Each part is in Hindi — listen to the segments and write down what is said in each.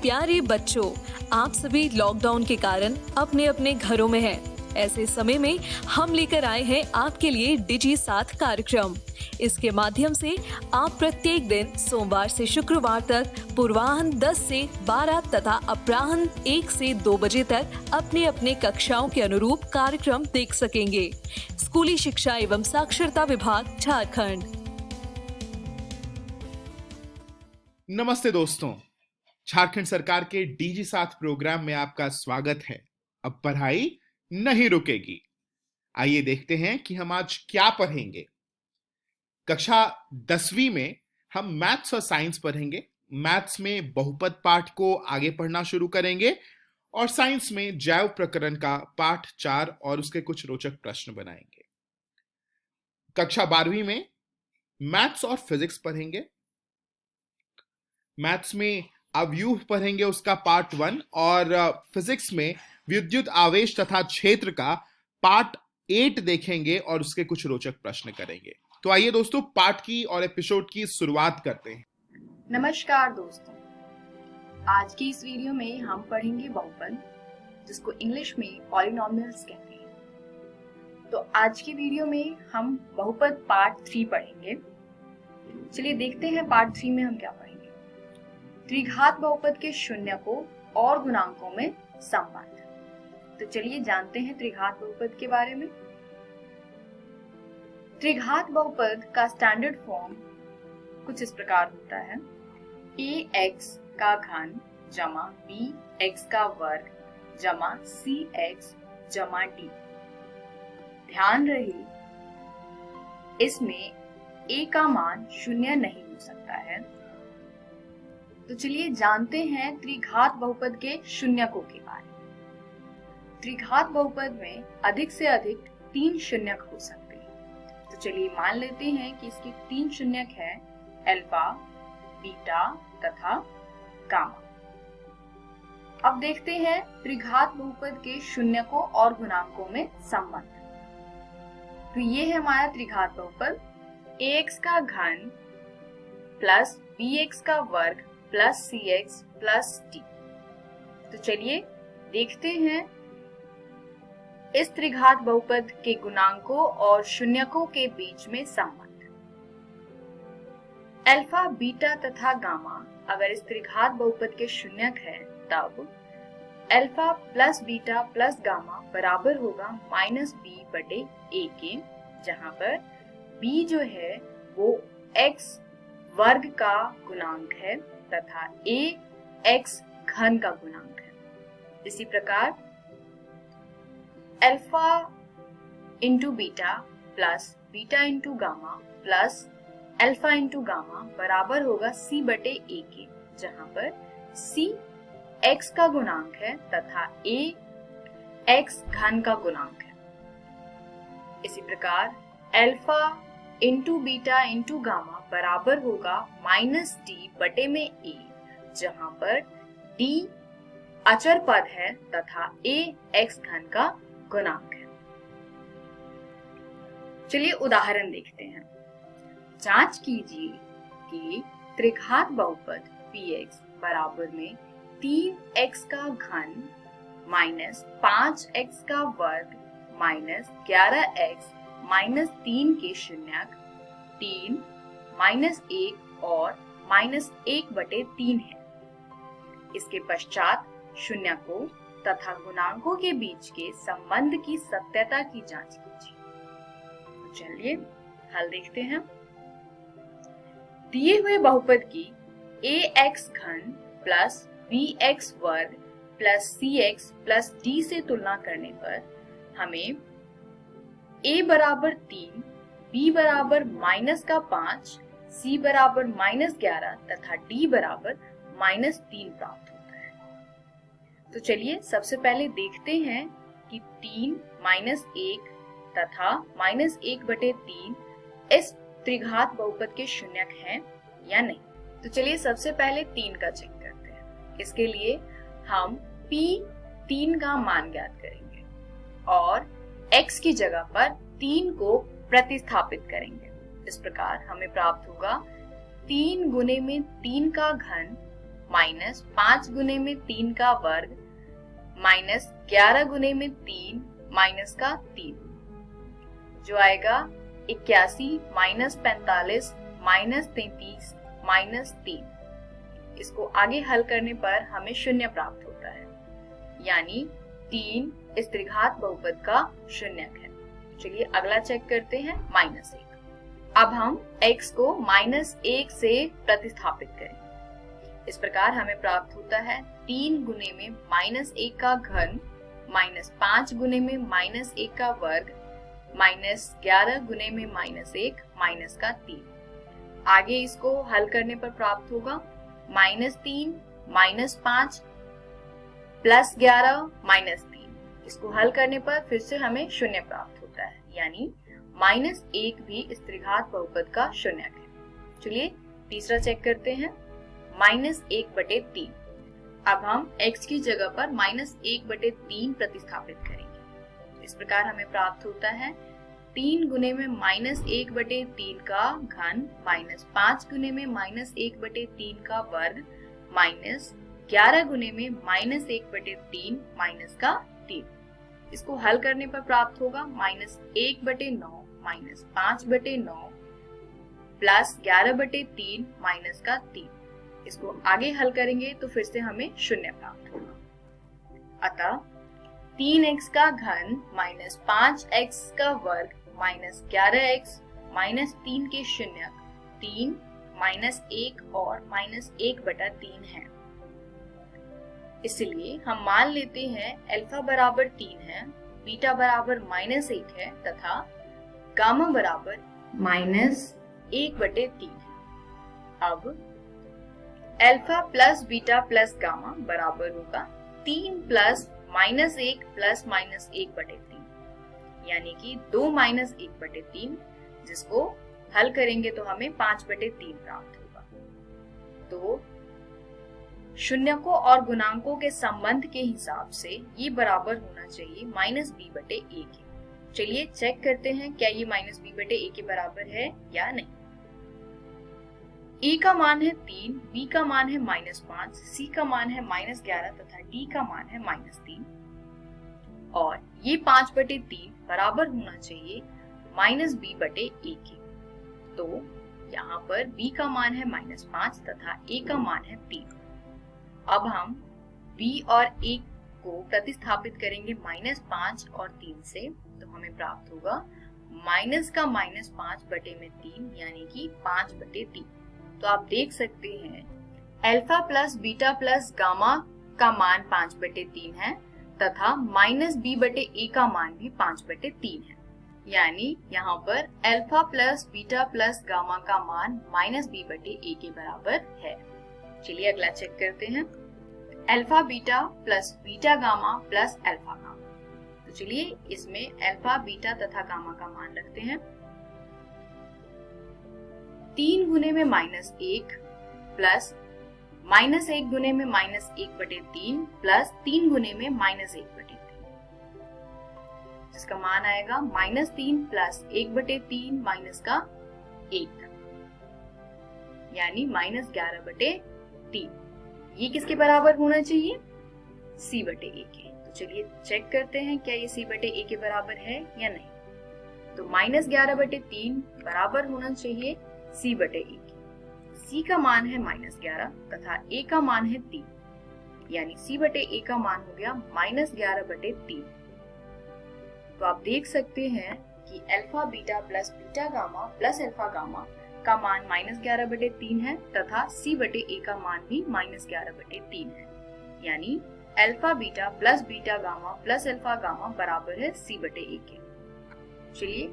प्यारे बच्चों, आप सभी लॉकडाउन के कारण अपने अपने घरों में हैं। ऐसे समय में हम लेकर आए हैं आपके लिए डिजी साथ कार्यक्रम। इसके माध्यम से आप प्रत्येक दिन सोमवार से शुक्रवार तक पूर्वाह्न 10 से 12 तथा अपराह्न 1 से 2 बजे तक अपने अपने कक्षाओं के अनुरूप कार्यक्रम देख सकेंगे। स्कूली शिक्षा एवं साक्षरता विभाग, झारखंड। नमस्ते दोस्तों, झारखंड सरकार के डीजी साथ प्रोग्राम में आपका स्वागत है। अब पढ़ाई नहीं रुकेगी। आइए देखते हैं कि हम आज क्या पढ़ेंगे। कक्षा 10वीं में हम मैथ्स और साइंस पढ़ेंगे। मैथ्स में बहुपद पाठ को आगे पढ़ना शुरू करेंगे और साइंस में जैव प्रकरण का पाठ 4 और उसके कुछ रोचक प्रश्न बनाएंगे। कक्षा 12वीं में मैथ्स और फिजिक्स पढ़ेंगे। मैथ्स में अवयूह पढ़ेंगे, उसका पार्ट 1, और फिजिक्स में विद्युत आवेश तथा क्षेत्र का पार्ट 8 देखेंगे और उसके कुछ रोचक प्रश्न करेंगे। तो आइए दोस्तों, पाठ की और एपिसोड की शुरुआत करते हैं। नमस्कार दोस्तों, आज की इस वीडियो में हम पढ़ेंगे बहुपद, जिसको इंग्लिश में पॉलिनोमियल्स कहते हैं। तो आज की वीडियो में हम बहुपद पार्ट 3 पढ़ेंगे। चलिए देखते हैं पार्ट 3 में हम क्या पढ़ेंगे। त्रिघात बहुपद के शून्यकों और गुणांकों में संबंध। तो चलिए जानते हैं त्रिघात बहुपद के बारे में। त्रिघात बहुपद का स्टैंडर्ड फॉर्म कुछ इस प्रकार होता है: ax का घन जमा bx का वर्ग जमा cx जमा d। ध्यान रहे, इसमें a का मान शून्य नहीं हो सकता है। तो चलिए जानते हैं त्रिघात बहुपद के शून्यकों के बारे में। त्रिघात बहुपद में अधिक से अधिक 3 शून्यक हो सकते हैं। तो चलिए मान लेते हैं कि इसके 3 शून्यक है: अल्फा, बीटा तथा गामा। अब देखते हैं त्रिघात बहुपद के शून्यकों और गुणांकों में संबंध। तो ये है हमारा त्रिघात बहुपद: ax का घन प्लस bx का वर्ग प्लस cx प्लस d। तो चलिए देखते हैं इस त्रिघात बहुपद के गुणांकों और शून्यकों के बीच में संबंध। अल्फा, बीटा तथा गामा अगर इस त्रिघात बहुपद के शून्यक है, तब alpha plus beta plus gamma बराबर होगा -b बटे a के, जहां पर b जो है वो x वर्ग का गुणांक है तथा a x घन का गुणांक है। इसी प्रकार alpha into beta plus beta into gamma plus alpha into gamma बराबर होगा c बटे a के, जहां पर c x का गुणांक है तथा a x घन का गुणांक है। इसी प्रकार alpha into beta into gamma बराबर होगा -d बटे में a, जहां पर d अचर पद है तथा a x घन का गुणांक है। चलिए उदाहरण देखते हैं। जांच कीजिए कि त्रिघात बहुपद px बराबर में 3x का घन माइनस 5x का वर्ग माइनस 11x माइनस 3 के शून्यक 3 माइनस 1 और माइनस 1 बटे 3 है। इसके पश्चात शून्यकों तथा गुणांकों के बीच के संबंध की सत्यता की जांच कीजिए। तो चलिए हल देखते हैं। दिए हुए बहुपद की ax घन प्लस bx वर्ग प्लस cx प्लस d से तुलना करने पर हमें a बराबर 3, b बराबर -5, c बराबर -11 तथा d बराबर -3 प्राप्त होता है। तो चलिए सबसे पहले देखते हैं कि 3 -1 तथा -1 बटे 3 इस त्रिघात बहुपद के शून्यक हैं या नहीं। तो चलिए सबसे पहले 3 का चेक करते हैं। इसके लिए हम p3 का मान ज्ञात करेंगे और x की जगह पर 3 को प्रतिस्थापित करेंगे। इस प्रकार हमें प्राप्त होगा 3 गुने में 3 का घन माइनस 5 गुने में 3 का वर्ग माइनस 11 गुने में 3 माइनस का 3, जो आएगा 81 माइनस 45 माइनस 33 माइनस 3। इसको आगे हल करने पर हमें शून्य प्राप्त होता है, यानी 3 इस त्रिघात बहुपद का शून्यक है। चलिए अगला चेक करते हैं, -1। अब हम x को -1 से प्रतिस्थापित करें। इस प्रकार हमें प्राप्त होता है 3 गुने में -1 का घन माइनस 5 गुने में -1 का वर्ग माइनस 11 गुने में -1 माइनस का 3। आगे इसको हल करने पर प्राप्त होगा -3 -5 प्लस 11 -3। इसको हल करने पर फिर से हमें शून्य प्राप्त होता है, यानी -1 भी इस त्रिघात बहुपद का शून्यक है। चलिए तीसरा चेक करते हैं, -1/3। अब हम x की जगह पर -1/3 प्रतिस्थापित करेंगे। इस प्रकार हमें प्राप्त होता है 3 गुने में -1/3 का घन माइनस 5 गुने में -1/3 का वर्ग माइनस 11 गुने में -1/3 माइनस का 3। इसको हल करने पर प्राप्त होगा -1/9 माइनस 5/9 प्लस 11/3 माइनस का 3। इसको आगे हल करेंगे तो फिर से हमें शून्य प्राप्त होगा। अतः 3x का घन माइनस 5x का वर्ग माइनस 11x माइनस 3 के शून्यक 3 -1 और -1/3 है। इसलिए हम मान लेते हैं अल्फा बराबर 3 है, बीटा बराबर -1 है तथा गामा बराबर -1/3 है। अब alpha plus beta plus gamma बराबर होगा 3 प्लस -1 प्लस -1/3, यानी कि 2 -1/3, जिसको हल करेंगे तो हमें 5/3 प्राप्त होगा। तो शून्यकों और गुणांकों के संबंध के हिसाब से ये बराबर होना चाहिए -b/a के। चलिए चेक करते हैं क्या ये -b/a के बराबर है या नहीं। a का मान है 3, b का मान है -5, c का मान है -11 तथा d का मान है -3, और ये 5/3 बराबर होना चाहिए -b/a के। तो यहाँ पर b का मान है -5 तथा a का मान है 3। अब हम b और a को प्रतिस्थापित करेंगे -5 और 3 से, तो हमें प्राप्त होगा माइनस का -5/3 यानी कि 5/3। तो आप देख सकते हैं alpha plus beta plus gamma का मान 5/3 है तथा -b/a का मान भी 5/3 है, यानी यहाँ पर alpha plus beta plus gamma का मान -b/a के बराबर है। चलिए अगला चेक करते हैं, alpha beta plus beta gamma plus alpha gamma. तो चलिए इसमें अल्फा बीटा तथा गामा का मान रखते हैं। 3 गुने में -1 प्लस -1 गुने में -1/3 प्लस 3 गुने में -1/3, जिसका मान आएगा -3 प्लस 1/3 माइनस का 1, यानी -11/3। ये किसके बराबर होना चाहिए? c/a के। तो चलिए चेक करते हैं क्या ये c/a के बराबर है या नहीं। तो -11/3 बराबर होना चाहिए c/a के। c का मान है -11 तथा a का मान है 3, यानी c/a का मान हो गया -11/3। तो आप देख सकते हैं कि alpha beta plus beta gamma plus alpha gamma का मान -11/3 है तथा c/a का मान भी -11/3 है, यानी alpha beta plus beta gamma plus alpha gamma बराबर है c/a के। चलिए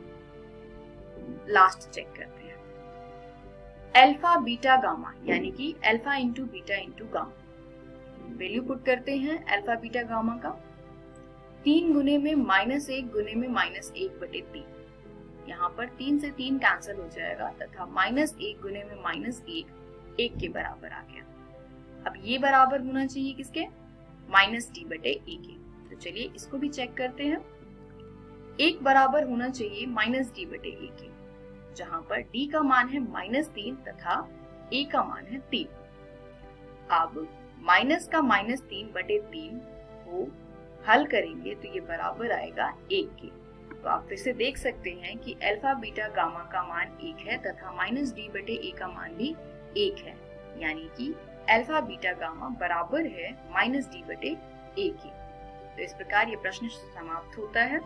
लास्ट चेक करते हैं, अल्फा बीटा गामा यानी कि alpha into beta into gamma. Value put करते हैं अल्फा बीटा गामा का। 3 गुने में -1 गुने में -1/3, यहाँ पर 3 से 3 कैंसिल हो जाएगा तथा -1 गुने में -1 1 के बराबर आ गया। अब ये बराबर होना चाहिए किसके? -d/a के। तो चलिए इसको भी चेक करते हैं। 1 बराबर होना चाहिए -d/a के, जहाँ पर d का मान है -3 तथा a का मान है 3। अब माइनस का -3/3 को हल करेंगे तो ये बराबर आएगा 1 के। तो आप फिर से देख सकते हैं कि अल्फा बीटा गामा का मान 1 है तथा -d/a का मान भी 1 है, यानी कि अल्फा बीटा गामा बराबर है -d/a के। तो इस प्रकार ये प्रश्न समाप्त होता है।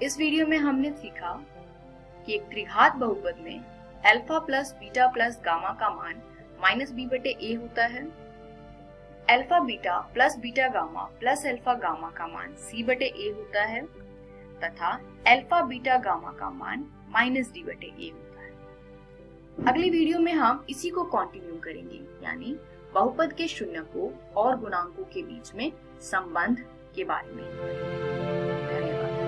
इस वीडियो में हमने सीखा कि एक त्रिघात बहुपद में alpha plus beta plus gamma का मान -b/a होता है, alpha beta plus beta gamma plus alpha gamma का मान c/a होता है तथा अल्फा बीटा गामा का मान -d/a होता है। अगली वीडियो में हम इसी को कंटिन्यू करेंगे, यानी बहुपद के शून्यकों और गुणांकों के बीच में संबंध के बारे में। धन्यवाद।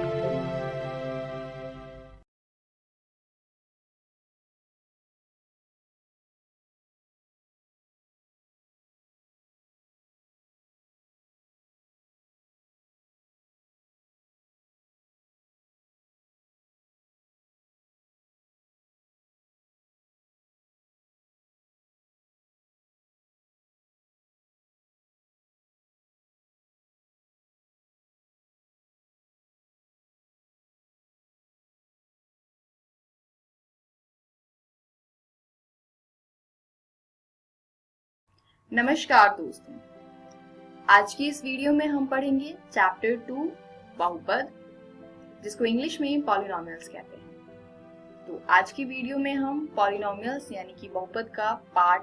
नमस्कार दोस्तों, आज की इस वीडियो में हम पढ़ेंगे चैप्टर 2 बहुपद, जिसको इंग्लिश में पॉलिनोमियल्स कहते हैं। तो आज की वीडियो में हम पॉलिनोमियल्स यानी कि बहुपद का पार्ट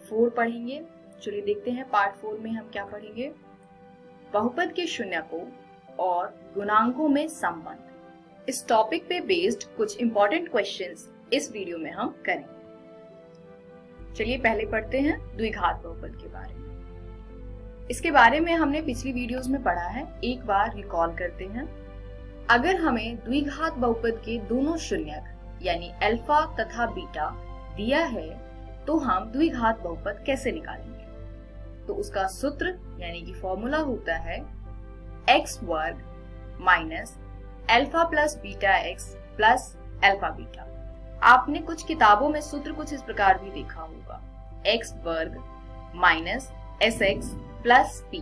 4 पढ़ेंगे। चलिए देखते हैं पार्ट 4 में हम क्या पढ़ेंगे। बहुपद के शून्यकों और गुणांकों में संबंध, इस टॉपिक पे बेस्ड कुछ इंपॉर्टेंट क्वेश्चंस इस वीडियो में हम करेंगे। चलिए पहले पढ़ते हैं द्विघात बहुपद के बारे में। इसके बारे में हमने पिछली वीडियोस में पढ़ा है, एक बार रिकॉल करते हैं। अगर हमें द्विघात बहुपद के दोनों शून्यक यानी अल्फा तथा बीटा दिया है तो हम द्विघात बहुपद कैसे निकालेंगे? तो उसका सूत्र यानी कि फॉर्मूला होता है x वर्ग minus alpha plus beta x plus alpha beta. आपने कुछ किताबों में सूत्र कुछ इस प्रकार भी देखा होगा, x वर्ग minus sx plus p।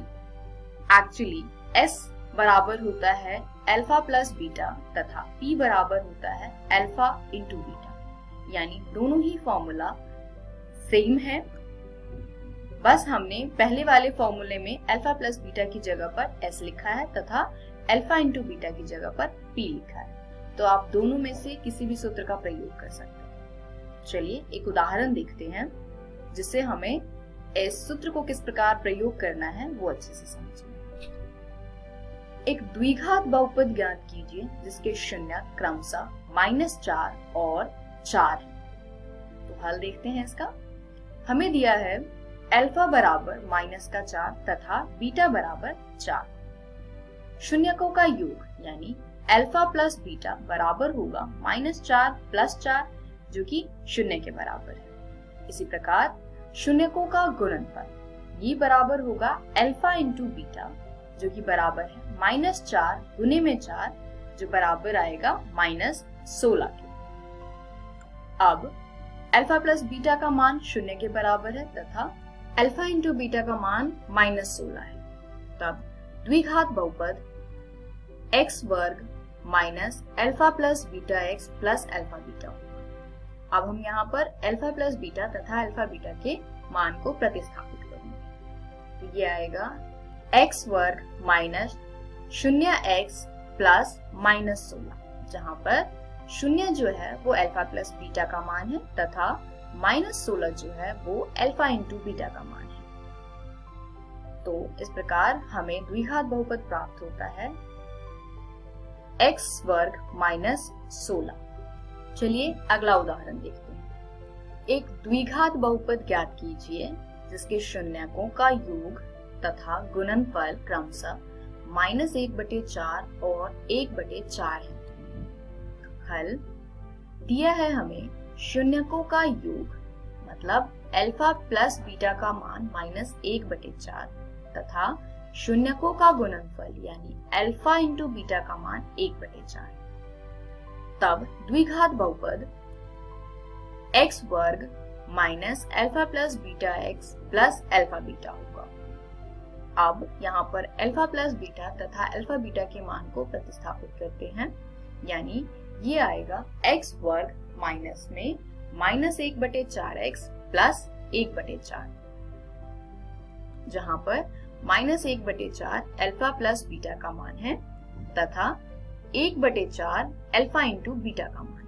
Actually s बराबर होता है अल्फा प्लस बीटा तथा p बराबर होता है अल्फा इंटू बीटा, यानी दोनों ही फॉर्मूला सेम है। बस हमने पहले वाले फॉर्मूले में अल्फा प्लस बीटा की जगह पर s लिखा है तथा अल्फा इंटू बीटा की जगह पर p लिखा है। तो आप दोनों में से किसी भी सूत्र का प्रयोग कर सकते हैं। चलिए एक उदाहरण देखते हैं जिससे हमें इस सूत्र को किस प्रकार प्रयोग करना है वो अच्छे से समझें। एक द्विघात बहुपद ज्ञात कीजिए जिसके शून्य क्रमशः -4 और 4 है। तो हल देखते हैं इसका। हमें दिया है अल्फा बराबर -4 तथा बीटा बराबर 4। शून्यकों का योग यानी अल्फा प्लस बीटा बराबर होगा -4 प्लस 4 जो कि 0 के बराबर है। इसी प्रकार शून्यकों का गुणनफल ये बराबर होगा अल्फा इंटू बीटा जो कि बराबर है -4 गुने में 4 जो बराबर आएगा -16 के। अब अल्फा प्लस बीटा का मान 0 के बराबर है तथा अल्फा इंटू बीटा का मान -16 है। तब द्विघात बहुपद x वर्ग minus alpha plus beta x plus alpha beta होगा। अब हम यहाँ पर अल्फा प्लस बीटा तथा अल्फा बीटा के मान को प्रतिस्थापित करेंगे। तो ये आएगा x वर्ग माइनस 0x प्लस -16, जहाँ पर 0 जो है वो अल्फा प्लस बीटा का मान है तथा -16 जो है वो अल्फा इंटू बीटा का मान है। तो इस प्रकार हमें द्विघात बहुपद प्राप्त होता है x वर्ग माइनस 16। चलिए अगला उदाहरण देखते हैं। एक द्विघात बहुपद ज्ञात कीजिए जिसके शून्यकों का योग तथा गुणनफल क्रमशः -1/4 और 1/4 है। हल दिया है हमें शून्यकों का योग मतलब अल्फा प्लस बीटा का मान -1/4 तथा शून्यकों का गुणनफल यानी अल्फा इंटू बीटा का मान 1/4। तब द्विघात बहुपद x वर्ग minus alpha plus beta x plus alpha beta होगा। अब यहाँ पर अल्फा प्लस बीटा तथा अल्फा बीटा के मान को प्रतिस्थापित करते हैं, यानी ये आएगा एक्स वर्ग माइनस में माइनस 1/4 एक्स प्लस 1/4, जहाँ पर माइनस 1/4 अल्फा प्लस बीटा का मान है तथा 1/4 अल्फा इंटू बीटा का मान है।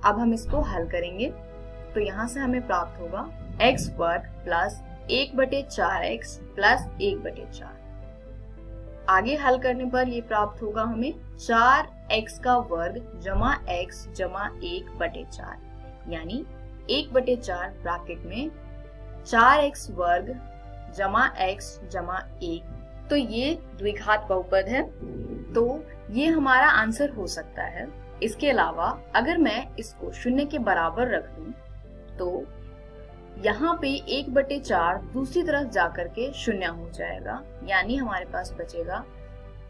अब हम इसको हल करेंगे तो यहाँ से हमें प्राप्त होगा एक्स वर्ग प्लस 1/4 एक्स प्लस 1/4। आगे हल करने पर ये प्राप्त होगा हमें 4x का वर्ग जमा x जमा 1/4, यानी 1/4 ब्रैकेट में 4x वर्ग जमा x जमा 1। तो ये द्विघात बहुपद है, तो ये हमारा आंसर हो सकता है। इसके अलावा अगर मैं इसको शून्य के बराबर रख दूं तो यहाँ पे 1/4 दूसरी तरफ जाकर के शून्य हो जाएगा, यानी हमारे पास बचेगा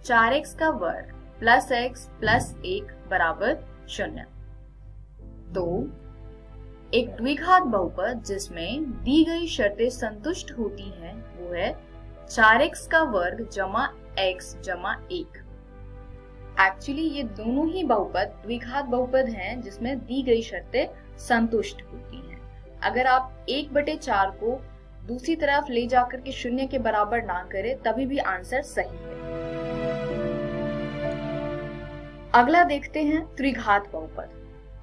4x का वर्ग प्लस x प्लस 1 बराबर 0। तो एक द्विघात बहुपद जिसमें दी गई शर्तें संतुष्ट होती हैं वो है 4x का वर्ग जमा x जमा 1। एक्चुअली ये दोनों ही बहुपद द्विघात बहुपद हैं जिसमें दी गई शर्तें संतुष्ट होती हैं। अगर आप 1/4 को दूसरी तरफ ले जाकर के शून्य के बराबर ना करें तभी भी आंसर सही है। अगला देखते हैं त्रिघात बहुपद।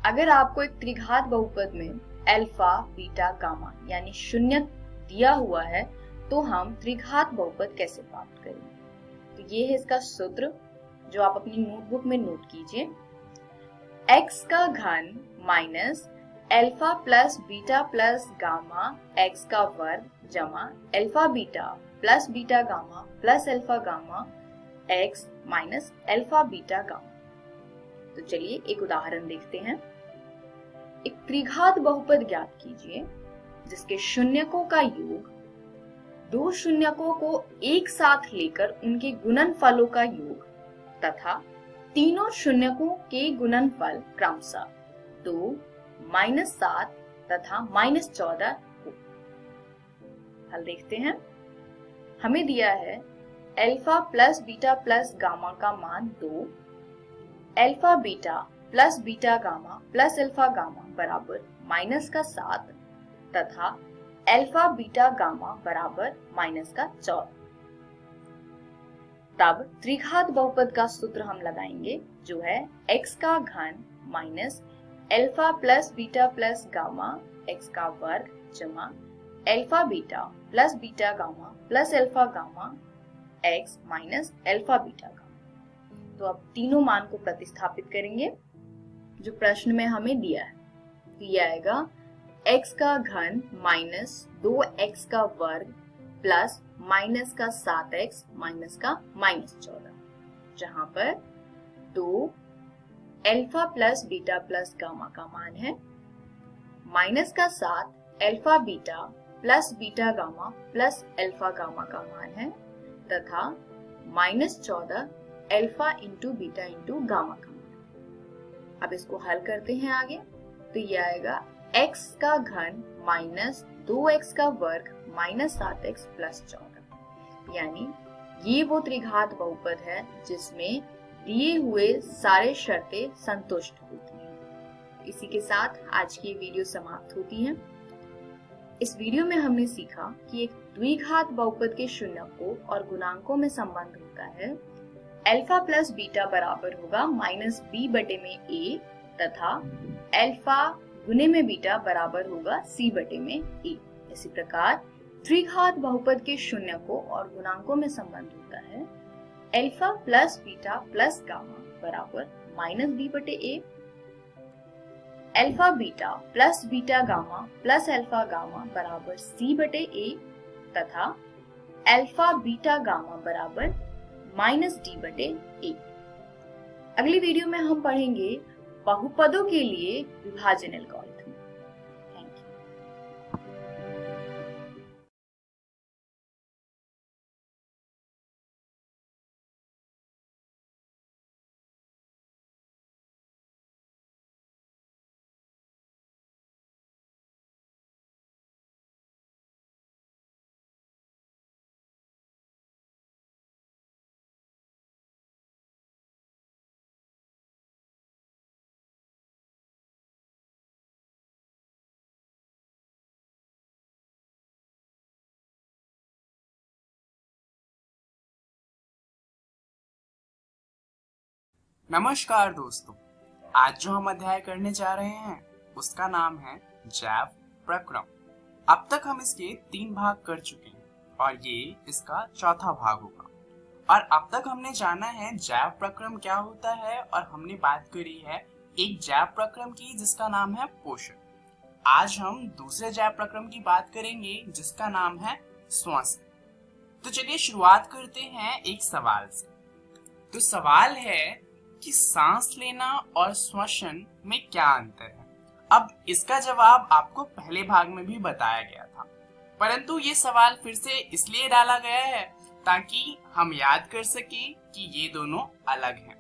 अगर आपको एक त्रिघात बहुपद में अल्फा बीटा गामा यानी शून्य दिया हुआ है तो हम त्रिघात बहुपद कैसे प्राप्त करेंगे? तो ये है इसका सूत्र जो आप अपनी नोटबुक में नोट कीजिए। x का घन minus alpha plus beta plus gamma x का वर्ग जमा alpha beta plus beta gamma plus alpha gamma x minus alpha beta gamma. तो चलिए एक उदाहरण देखते हैं। एक त्रिघात बहुपद ज्ञात कीजिए जिसके शून्यकों का योग दो शून्यकों को एक साथ लेकर उनके गुणनफलों का योग तथा तीनों शून्यकों के गुणनफल क्रमशः 2, -7 तथा -14 हो। हल देखते हैं। हमें दिया है alpha plus beta plus gamma का मान 2, alpha beta plus beta gamma plus alpha gamma बराबर -7 तथा अल्फा बीटा गामा बराबर -14। तब त्रिघात बहुपद का सूत्र हम लगाएंगे जो है x का घन minus alpha plus beta plus gamma x का वर्ग जमा alpha beta plus beta gamma plus alpha gamma x minus alpha beta gamma. तो अब तीनों मान को प्रतिस्थापित करेंगे जो प्रश्न में हमें दिया है। तो ये आएगा x का घन माइनस 2x का वर्ग प्लस माइनस का 7x माइनस का -14, जहां पर 2 alpha plus beta plus gamma का मान है, माइनस का 7 alpha beta plus beta gamma plus alpha gamma का मान है तथा -14 alpha into beta into gamma का मान। अब इसको हल करते हैं आगे। तो ये आएगा x का घन माइनस 2x का वर्ग माइनस 7x प्लस 14, यानी ये वो त्रिघात बहुपद है जिसमें दिए हुए सारे शर्तें संतुष्ट होती हैं। इसी के साथ आज की वीडियो समाप्त होती है। इस वीडियो में हमने सीखा कि एक द्विघात बहुपद के शून्यकों और गुणांकों में संबंध होता है। अल्फा प्लस बीटा बराबर होगा -b बटे में a तथा अल्फा गुने में बीटा बराबर होगा c बटे में a। इसी प्रकार त्रिघात बहुपद के शून्यकों और गुणांकों में संबंध होता है alpha plus beta plus gamma बराबर -b बटे a, alpha beta plus beta gamma plus alpha gamma बराबर c बटे a तथा अल्फा बीटा गामा बराबर -d बटे a। अगली वीडियो में हम पढ़ेंगे बहुपदों के लिए विभाजन एल्गोरिथम। नमस्कार दोस्तों, आज जो हम अध्याय करने जा रहे हैं उसका नाम है जैव प्रक्रम। अब तक हम इसके 3 भाग कर चुके हैं और ये इसका चौथा भाग होगा। और अब तक हमने जाना है जैव प्रक्रम क्या होता है और हमने बात करी है एक जैव प्रक्रम की जिसका नाम है पोषण। आज हम दूसरे जैव प्रक्रम की बात करेंगे जिसका नाम है श्वसन। तो चलिए शुरुआत करते हैं एक सवाल से। तो सवाल है कि सांस लेना और श्वसन में क्या अंतर है। अब इसका जवाब आपको पहले भाग में भी बताया गया था, परंतु ये सवाल फिर से इसलिए डाला गया है ताकि हम याद कर सके कि ये दोनों अलग हैं।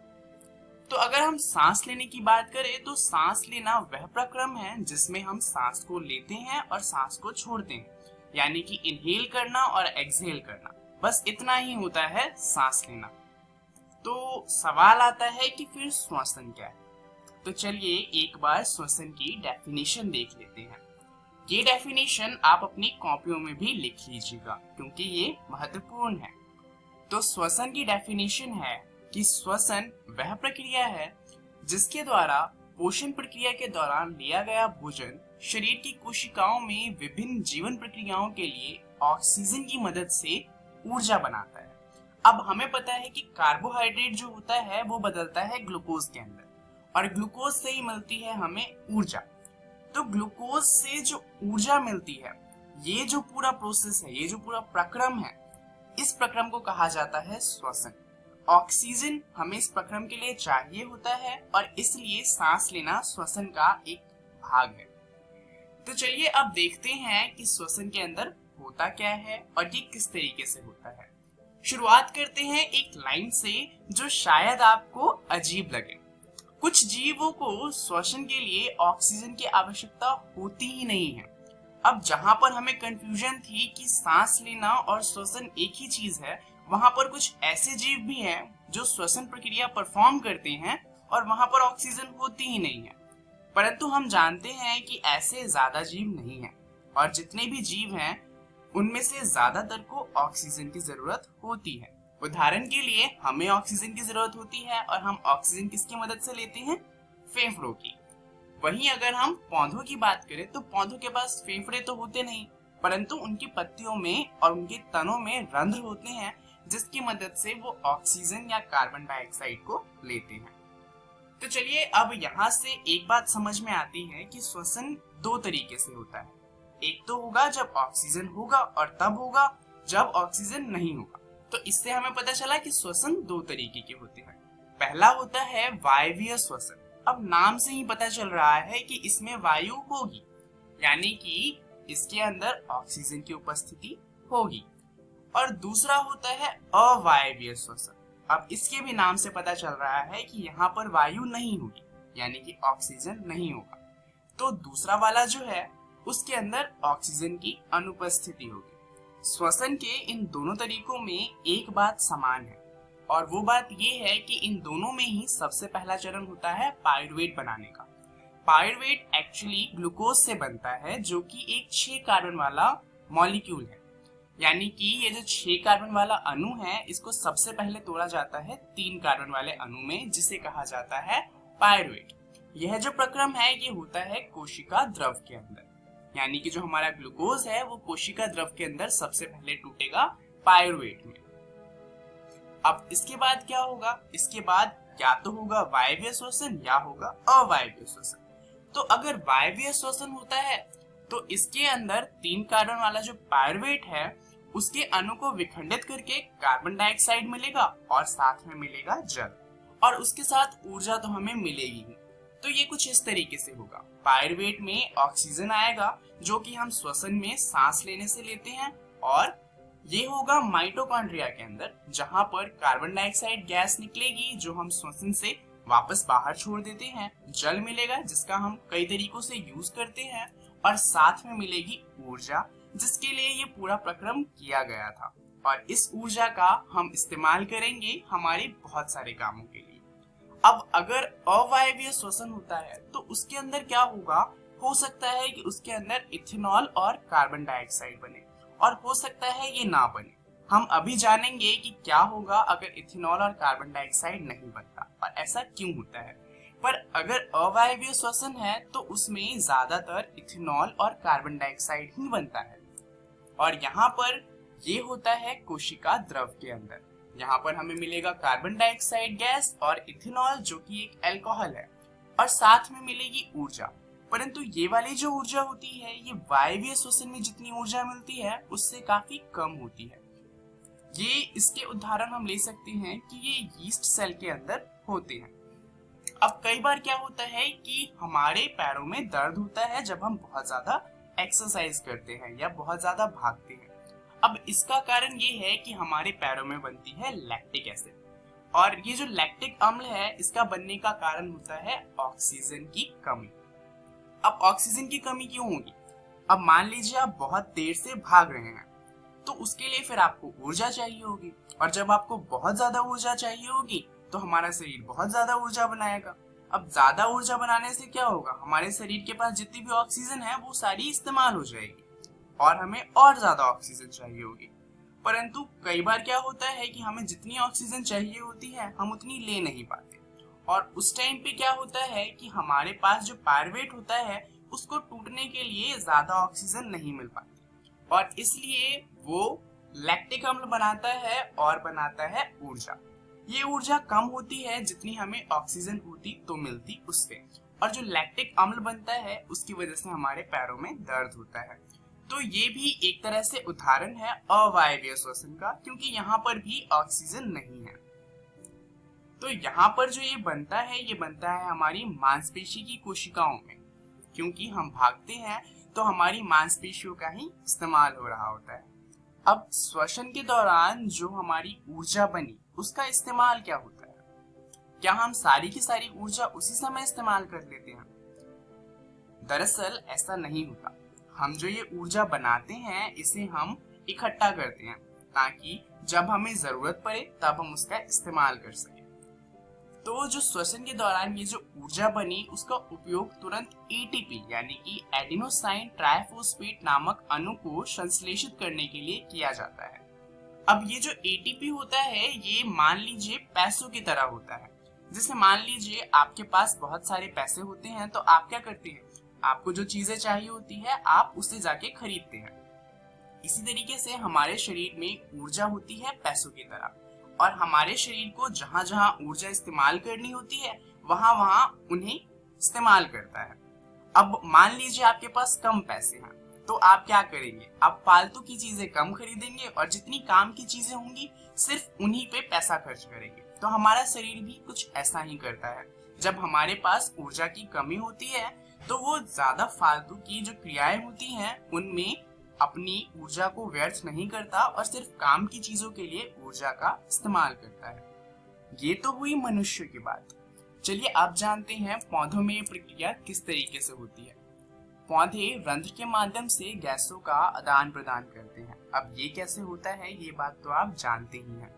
तो अगर हम सांस लेने की बात करें तो सांस लेना वह प्रक्रम है जिसमें हम सांस को लेते हैं और सांस को छोड़ते हैं, यानी कि इनहेल करना और एक्सहेल करना, बस इतना ही होता है सांस लेना। तो सवाल आता है कि फिर श्वसन क्या है। तो चलिए एक बार श्वसन की डेफिनेशन देख लेते हैं। ये डेफिनेशन आप अपनी कॉपियों में भी लिख लीजिएगा क्योंकि ये महत्वपूर्ण है। तो श्वसन की डेफिनेशन है कि श्वसन वह प्रक्रिया है जिसके द्वारा पोषण प्रक्रिया के दौरान लिया गया भोजन शरीर की कोशिकाओं में विभिन्न जीवन प्रक्रियाओं के लिए ऑक्सीजन की मदद से ऊर्जा बनाता है। अब हमें पता है कि कार्बोहाइड्रेट जो होता है वो बदलता है ग्लूकोज के अंदर और ग्लूकोज से ही मिलती है हमें ऊर्जा। तो ग्लूकोज से जो ऊर्जा मिलती है, ये जो पूरा प्रोसेस है, ये जो पूरा प्रक्रम है, इस प्रक्रम को कहा जाता है श्वसन। ऑक्सीजन हमें इस प्रक्रम के लिए चाहिए होता है और इसलिए सांस लेना श्वसन का एक भाग है। तो चलिए अब देखते हैं कि श्वसन के अंदर होता क्या है और ये किस तरीके से होता है। शुरुआत करते हैं एक लाइन से जो शायद आपको अजीब लगे। कुछ जीवों को श्वसन के लिए ऑक्सीजन की आवश्यकता होती ही नहीं है। अब जहां पर हमें कंफ्यूजन थी कि सांस लेना और श्वसन एक ही चीज है, वहां पर कुछ ऐसे जीव भी हैं जो श्वसन प्रक्रिया परफॉर्म करते हैं और वहां पर ऑक्सीजन होती ही नहीं है। परंतु हम जानते हैं कि ऐसे ज्यादा जीव नहीं हैं और जितने भी जीव हैं उनमें से ज्यादातर को ऑक्सीजन की जरूरत होती है। उदाहरण के लिए हमें ऑक्सीजन की जरूरत होती है और हम ऑक्सीजन किसकी मदद से लेते हैं? फेफड़ों की। वहीं अगर हम पौधों की बात करें तो पौधों के पास फेफड़े तो होते नहीं, परंतु उनकी पत्तियों में और उनके तनों में रंध्र होते हैं जिसकी मदद से वो ऑक्सीजन या कार्बन डाइऑक्साइड को लेते हैं। तो चलिए अब यहाँ से एक बात समझ में आती है कि श्वसन 2 तरीके से होता है। एक तो होगा जब ऑक्सीजन होगा और तब होगा जब ऑक्सीजन नहीं होगा। तो इससे हमें पता चला कि श्वसन 2 तरीके के होते हैं। पहला होता है वायवीय श्वसन। अब नाम से ही पता चल रहा है कि इसमें वायु होगी, यानी कि इसके अंदर ऑक्सीजन की उपस्थिति होगी। और दूसरा होता है अवायवीय श्वसन। अब इसके भी नाम से पता चल रहा है कि यहाँ पर वायु नहीं होगी, यानी कि ऑक्सीजन नहीं होगा। तो दूसरा वाला जो है उसके अंदर ऑक्सीजन की अनुपस्थिति होगी। श्वसन के इन दोनों तरीकों में एक बात समान है और वो बात ये है कि इन दोनों में ही सबसे पहला चरण होता है पायरुवेट बनाने का। पायरुवेट एक्चुअली ग्लूकोज से बनता है जो कि एक 6 कार्बन वाला मॉलिक्यूल है, यानी कि ये जो 6 कार्बन वाला अणु है इसको सबसे पहले तोड़ा जाता है 3 कार्बन वाले अणु में, जिसे कहा जाता है पायरुवेट। यह जो प्रक्रम है ये होता है कोशिका द्रव के अंदर, यानी कि जो हमारा ग्लूकोज है वो कोशिका द्रव के अंदर सबसे पहले टूटेगा पायरुवेट में। अब इसके बाद क्या होगा? इसके बाद या तो होगा वायवीय श्वसन या होगा अवायवीय श्वसन। तो अगर वायवीय श्वसन होता है तो इसके अंदर 3 कार्बन वाला जो पायरुवेट है उसके अणु को विखंडित करके कार्बन डाइऑक्साइड मिलेगा और साथ में मिलेगा जल, और उसके साथ ऊर्जा तो हमें मिलेगी ही। तो ये कुछ इस तरीके से होगा। पायरुवेट में ऑक्सीजन आएगा जो कि हम श्वसन में सांस लेने से लेते हैं, और ये होगा माइटोकॉन्ड्रिया के अंदर जहां पर कार्बन डाइऑक्साइड गैस निकलेगी जो हम श्वसन से वापस बाहर छोड़ देते हैं। जल मिलेगा जिसका हम कई तरीकों से यूज करते हैं, और साथ में मिलेगी ऊर्जा जिसके लिए ये पूरा प्रक्रम किया गया था, और इस ऊर्जा का हम इस्तेमाल करेंगे हमारे बहुत सारे कामों के लिए। अब अगर अवायवीय श्वसन होता है तो उसके अंदर क्या होगा? हो सकता है कि उसके अंदर इथेनॉल और कार्बन डाइऑक्साइड बने, और हो सकता है ये ना बने। हम अभी जानेंगे कि क्या होगा अगर इथेनॉल और कार्बन डाइऑक्साइड नहीं बनता। और ऐसा क्यों होता है। पर अगर अवायवीय श्वसन है तो उसमें ज्यादातर इथेनॉल और कार्बन डाइऑक्साइड ही बनता है, और यहाँ पर ये होता है कोशिका द्रव के अंदर। यहाँ पर हमें मिलेगा कार्बन डाइऑक्साइड गैस और इथेनॉल जो कि एक अल्कोहल है, और साथ में मिलेगी ऊर्जा। परंतु ये वाली जो ऊर्जा होती है ये वायवीय श्वसन में जितनी ऊर्जा मिलती है उससे काफी कम होती है। ये इसके उदाहरण हम ले सकते हैं कि ये यीस्ट सेल के अंदर होते हैं। अब कई बार क्या होता है कि हमारे पैरों में दर्द होता है जब हम बहुत ज्यादा एक्सरसाइज करते हैं या बहुत ज्यादा भागते हैं। अब इसका कारण ये है कि हमारे पैरों में बनती है लैक्टिक एसिड, और ये जो लैक्टिक अम्ल है इसका बनने का कारण होता है ऑक्सीजन की कमी। अब ऑक्सीजन की कमी क्यों होगी? अब मान लीजिए आप बहुत देर से भाग रहे हैं तो उसके लिए फिर आपको ऊर्जा चाहिए होगी, और जब आपको बहुत ज्यादा ऊर्जा चाहिए होगी तो हमारा शरीर बहुत ज्यादा ऊर्जा बनाएगा। अब ज्यादा ऊर्जा बनाने से क्या होगा, हमारे शरीर के पास जितनी भी ऑक्सीजन है वो सारी इस्तेमाल हो जाएगी और हमें और ज्यादा ऑक्सीजन चाहिए होगी। परंतु कई बार क्या होता है कि हमें जितनी ऑक्सीजन चाहिए होती है हम उतनी ले नहीं पाते, और उस टाइम पे क्या होता है कि हमारे पास जो पायरुवेट होता है उसको टूटने के लिए ज्यादा ऑक्सीजन नहीं मिल पाती, और इसलिए वो लैक्टिक अम्ल बनाता है और बनाता है ऊर्जा। ये ऊर्जा कम होती है जितनी हमें ऑक्सीजन होती तो मिलती उससे, और जो लैक्टिक अम्ल बनता है उसकी वजह से हमारे पैरों में दर्द होता है। तो ये भी एक तरह से उदाहरण है अवायवीय श्वसन का, क्योंकि यहाँ पर भी ऑक्सीजन नहीं है। तो यहाँ पर जो ये बनता है हमारी मांसपेशी की कोशिकाओं में, क्योंकि हम भागते हैं तो हमारी मांसपेशियों का ही इस्तेमाल हो रहा होता है। अब श्वसन के दौरान जो हमारी ऊर्जा बनी उसका इस्तेमाल क्या होता है? क्या हम सारी की सारी ऊर्जा उसी समय इस्तेमाल कर लेते हैं? दरअसल ऐसा नहीं होता। हम जो ये ऊर्जा बनाते हैं इसे हम इकट्ठा करते हैं ताकि जब हमें जरूरत पड़े तब हम उसका इस्तेमाल कर सकें। तो जो श्वसन के दौरान ये जो ऊर्जा बनी उसका उपयोग तुरंत एटीपी यानी कि एडिनोसाइन ट्राइफॉस्फेट नामक अणु को संश्लेषित करने के लिए किया जाता है। अब ये जो एटीपी होता है ये मान लीजिए पैसों की तरह होता है। जैसे मान लीजिए आपके पास बहुत सारे पैसे होते हैं तो आप क्या करते हैं, आपको जो चीजें चाहिए होती है आप उससे जाके खरीदते हैं। इसी तरीके से हमारे शरीर में ऊर्जा होती है पैसों की तरह, और हमारे शरीर को जहां जहां ऊर्जा इस्तेमाल करनी होती है वहां वहां उन्हें इस्तेमाल करता है। अब मान लीजिए आपके पास कम पैसे हैं तो आप क्या करेंगे, आप फालतू की चीजें कम खरीदेंगे और जितनी काम की चीजें होंगी सिर्फ उन्हीं पे पैसा खर्च करेंगे। तो हमारा शरीर भी कुछ ऐसा ही करता है। जब हमारे पास ऊर्जा की कमी होती है तो वो ज्यादा फालतू की जो क्रियाएं होती हैं उनमें अपनी ऊर्जा को व्यर्थ नहीं करता और सिर्फ काम की चीजों के लिए ऊर्जा का इस्तेमाल करता है। ये तो हुई मनुष्य की बात। चलिए अब जानते हैं पौधों में ये प्रक्रिया किस तरीके से होती है। पौधे रंध्र के माध्यम से गैसों का आदान प्रदान करते हैं। अब ये कैसे होता है ये बात तो आप जानते ही हैं।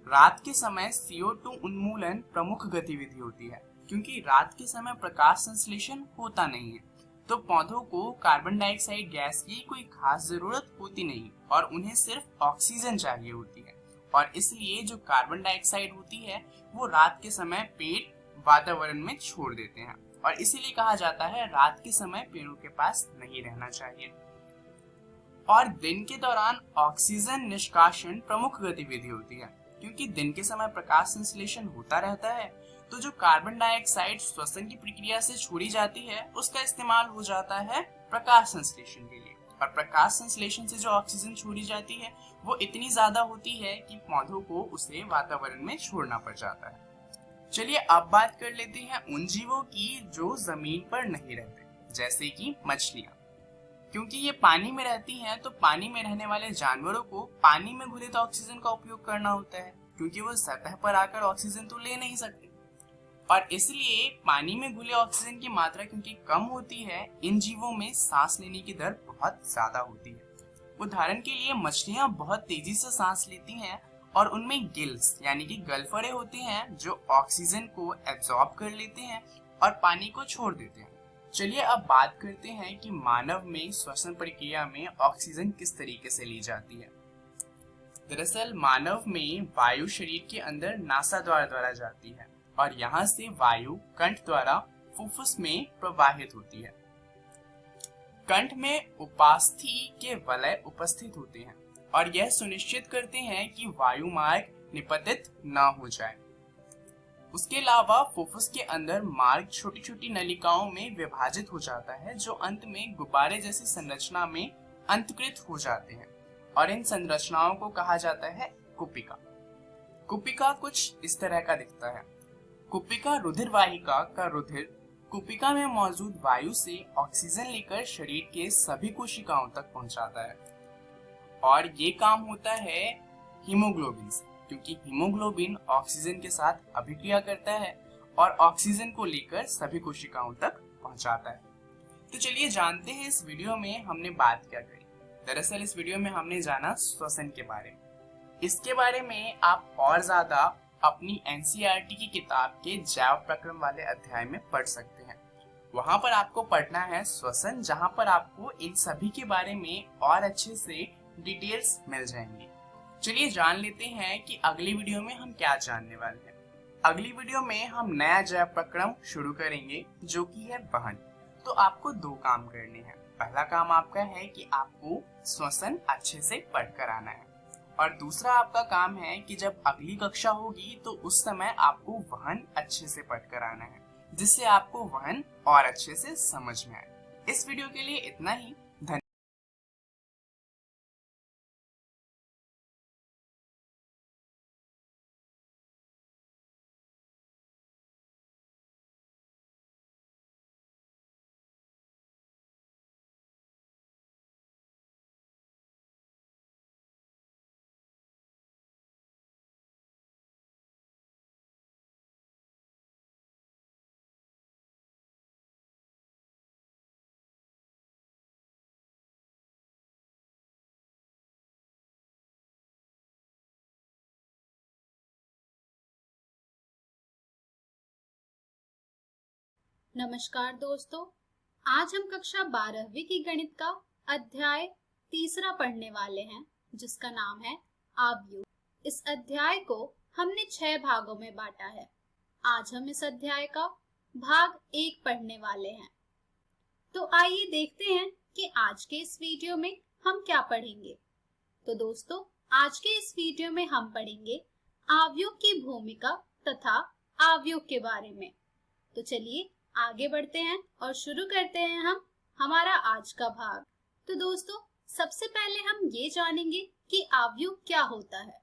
रात के समय CO2 उन्मूलन प्रमुख गतिविधि होती है, क्योंकि रात के समय प्रकाश संश्लेषण होता नहीं है तो पौधों को कार्बन डाइऑक्साइड गैस की कोई खास जरूरत होती नहीं और उन्हें सिर्फ ऑक्सीजन चाहिए होती है, और इसलिए जो कार्बन डाइऑक्साइड होती है वो रात के समय पेड़ वातावरण में छोड़ देते हैं, और इसीलिए कहा जाता है रात के समय पेड़ों के पास नहीं रहना चाहिए। और दिन के दौरान ऑक्सीजन निष्कासन प्रमुख गतिविधि होती है, क्योंकि दिन के समय प्रकाश संश्लेषण होता रहता है तो जो कार्बन डाइऑक्साइड श्वसन की प्रक्रिया से छोड़ी जाती है उसका इस्तेमाल हो जाता है प्रकाश संश्लेषण के लिए, और प्रकाश संश्लेषण से जो ऑक्सीजन छोड़ी जाती है वो इतनी ज्यादा होती है कि पौधों को उसे वातावरण में छोड़ना पड़ जाता है। चलिए अब बात कर लेते हैं उन जीवों की जो जमीन पर नहीं रहते, जैसे कि मछलियां। क्योंकि ये पानी में रहती हैं तो पानी में रहने वाले जानवरों को पानी में घुलित ऑक्सीजन का उपयोग करना होता है, क्योंकि वो सतह पर आकर ऑक्सीजन तो ले नहीं सकते, और इसलिए पानी में घुले ऑक्सीजन की मात्रा क्योंकि कम होती है इन जीवों में सांस लेने की दर बहुत ज्यादा होती है। उदाहरण के लिए मछलियां बहुत तेजी से सांस लेती हैं और उनमें गिल्स यानी कि गलफड़े होते हैं जो ऑक्सीजन को एब्जॉर्ब कर लेते हैं और पानी को छोड़ देते हैं। चलिए अब बात करते हैं कि मानव में श्वसन प्रक्रिया में ऑक्सीजन किस तरीके से ली जाती है। दरअसल मानव में वायु शरीर के अंदर नासा द्वारा जाती है और यहाँ से वायु कंठ द्वारा फुफ्फुस में प्रवाहित होती है। कंठ में उपास्थि के वलय उपस्थित होते हैं और यह सुनिश्चित करते हैं कि वायु मार्ग निपतित न हो जाए। उसके अलावा फुफ्फुस के अंदर मार्ग छोटी छोटी नलिकाओं में विभाजित हो जाता है जो अंत में गुब्बारे जैसी संरचना में अंतकृत हो जाते हैं और इन संरचनाओं को कहा जाता है कुपिका। कुपिका कुछ इस तरह का दिखता है। कुपिका रुधिर वाहिका का रुधिर कुपिका में मौजूद वायु से ऑक्सीजन लेकर शरीर के सभी कोशिकाओं तक पहुंचाता है और ये काम होता है हीमोग्लोबिन से, क्योंकि हीमोग्लोबिन ऑक्सीजन के साथ अभिक्रिया करता है और ऑक्सीजन को लेकर सभी कोशिकाओं तक पहुंचाता है। तो चलिए जानते हैं इस वीडियो में हमने बात क्या करी। दरअसल इस वीडियो में हमने जाना श्वसन के बारे में। इसके बारे में आप और ज्यादा अपनी एनसीईआरटी की किताब के जैव प्रक्रम वाले अध्याय में पढ़ सकते हैं। वहां पर आपको पढ़ना है श्वसन, जहां पर आपको इन सभी के बारे में और अच्छे से डिटेल्स मिल जाएंगी। चलिए जान लेते हैं कि अगली वीडियो में हम क्या जानने वाले हैं। अगली वीडियो में हम नया जैव प्रक्रम शुरू करेंगे जो कि है वहन। तो आपको दो काम करने हैं। पहला काम आपका है कि आपको श्वसन अच्छे से पढ़कर आना है और दूसरा आपका काम है कि जब अगली कक्षा होगी तो उस समय आपको वहन अच्छे से पढ़कर आना है, जिससे आपको वहन और अच्छे से समझ में आए। इस वीडियो के लिए इतना ही। नमस्कार दोस्तों, आज हम कक्षा 12वीं की गणित का अध्याय 3 पढ़ने वाले हैं, जिसका नाम है आव्यूह। इस अध्याय को हमने 6 भागों में बांटा है। आज हम इस अध्याय का भाग 1 पढ़ने वाले हैं। तो आइए देखते हैं कि आज के इस वीडियो में हम क्या पढ़ेंगे। तो दोस्तों, आज के इस वीडियो में हम पढ़ेंगे आव्यूह की भूमिका तथा आव्यूह के बारे में। तो चलिए आगे बढ़ते हैं और शुरू करते हैं हम हमारा आज का भाग। तो दोस्तों, सबसे पहले हम ये जानेंगे कि आव्यूह क्या होता है।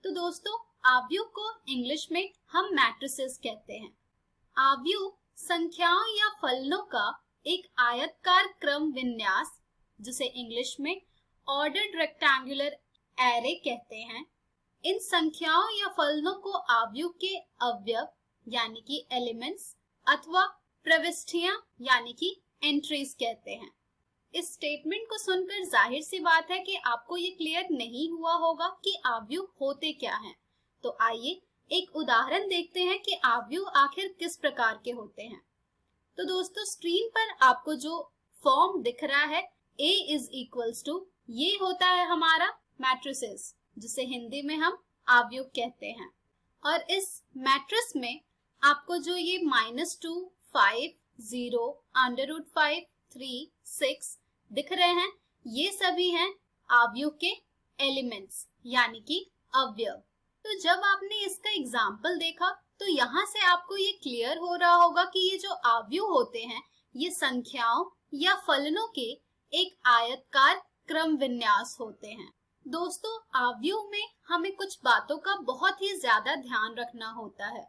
तो दोस्तों, आव्यूह को इंग्लिश में हम मैट्रिसेस कहते हैं। आव्यूह संख्याओं या फलनों का एक आयताकार क्रम विन्यास, जिसे इंग्लिश में ऑर्डर्ड रेक्टेंगुलर एरे कहते हैं। इन संख्याओं या फलनों को आव्यूह के अवयव यानी कि एलिमेंट्स अथवा प्रविष्टियां यानी कि एंट्रीज कहते हैं। इस स्टेटमेंट को सुनकर जाहिर सी बात है कि आपको ये क्लियर नहीं हुआ होगा कि आव्यूह होते क्या हैं। तो आइए एक उदाहरण देखते हैं कि आव्यूह आखिर किस प्रकार के होते हैं। तो दोस्तों, स्क्रीन पर आपको जो फॉर्म दिख रहा है A इज इक्वल्स टू, ये होता है हमारा मैट्रिसेस, जिसे हिंदी में हम आव्यूह कहते हैं। और इस मैट्रिस में आपको जो ये -2, 5, 0, √5, 3, 6 दिख रहे हैं, ये सभी हैं आव्यूह के एलिमेंट्स यानी कि अवयव। तो जब आपने इसका एग्जाम्पल देखा तो यहाँ से आपको ये क्लियर हो रहा होगा कि ये जो आव्यूह होते हैं ये संख्याओं या फलनों के एक आयताकार क्रम विन्यास होते हैं। दोस्तों, आव्यूह में हमें कुछ बातों का बहुत ही ज्यादा ध्यान रखना होता है।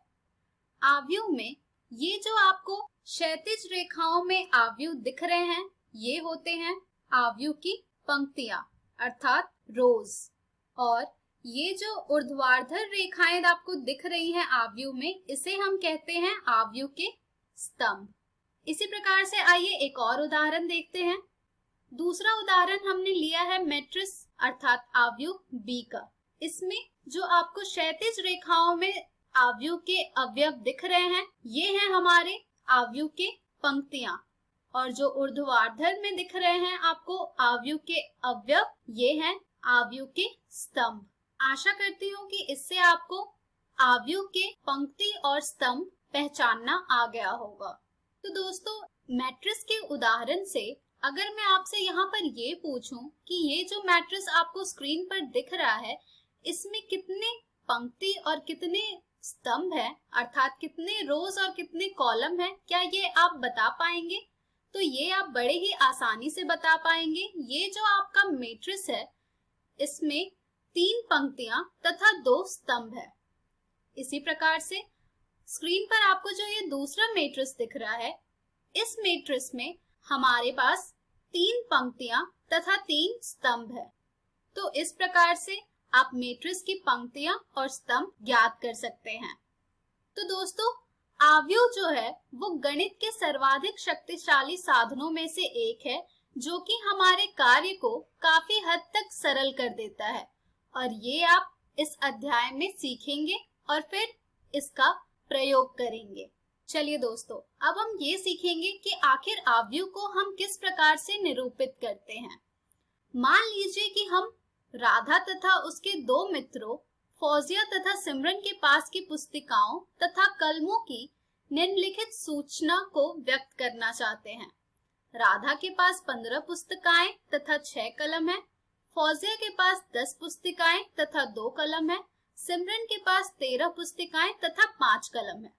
आव्यूह में ये जो आपको क्षैतिज रेखाओं में आव्यूह दिख रहे हैं, ये होते हैं आव्यूह की पंक्तियां अर्थात रोज। और ये जो ऊर्ध्वाधर रेखाएं आपको दिख रही हैं आव्यूह में, इसे हम कहते हैं आव्यूह के स्तंभ। इसी प्रकार से आइए एक और उदाहरण देखते हैं। दूसरा उदाहरण हमने लिया है मैट्रिस अर्थात आव्यूह B का। इसमें जो आपको क्षैतिज रेखाओं में आव्यूह के अवयव दिख रहे हैं, ये हैं हमारे आव्यूह के पंक्तियां, और जो ऊर्ध्वाधर में दिख रहे हैं आपको आव्यूह के अवयव, ये हैं आव्यूह के स्तंभ। आशा करती हूँ कि इससे आपको आव्यूह के पंक्ति और स्तंभ पहचानना आ गया होगा। तो दोस्तों, मैट्रिक्स के उदाहरण से अगर मैं आपसे यहाँ पर ये पूछूं कि ये जो मैट्रिक्स आपको स्क्रीन पर दिख रहा है, इसमें कितने पंक्ति और कितने स्तंभ है, अर्थात कितने रोज और कितने कॉलम है, क्या ये आप बता पाएंगे? तो ये आप बड़े ही आसानी से बता पाएंगे। ये जो आपका मैट्रिक्स है, इसमें 3 पंक्तियां तथा 2 स्तंभ है। इसी प्रकार से स्क्रीन पर आपको जो ये दूसरा मैट्रिक्स दिख रहा है, इस मैट्रिक्स में हमारे पास 3 पंक्तियां तथा 3 स्तंभ है। तो इस प्रकार से आप मैट्रिक्स की पंक्तियां और स्तंभ ज्ञात कर सकते हैं। तो दोस्तों, आव्यूह जो है वो गणित के सर्वाधिक शक्तिशाली साधनों में से एक है, जो कि हमारे कार्य को काफी हद तक सरल कर देता है, और ये आप इस अध्याय में सीखेंगे और फिर इसका प्रयोग करेंगे। चलिए दोस्तों, अब हम ये सीखेंगे कि आखिर आव्यूह को हम किस प्रकार से निरूपित करते हैं। मान लीजिए कि हम राधा तथा उसके 2 मित्रों फौजिया तथा सिमरन के पास की पुस्तिकाओं तथा कलमों की निम्नलिखित सूचना को व्यक्त करना चाहते हैं। राधा के पास 15 पुस्तिकाएं तथा 6 कलम है, फौजिया के पास 10 पुस्तिकाएं तथा 2 कलम है, सिमरन के पास 13 पुस्तिकाएं तथा 5 कलम है।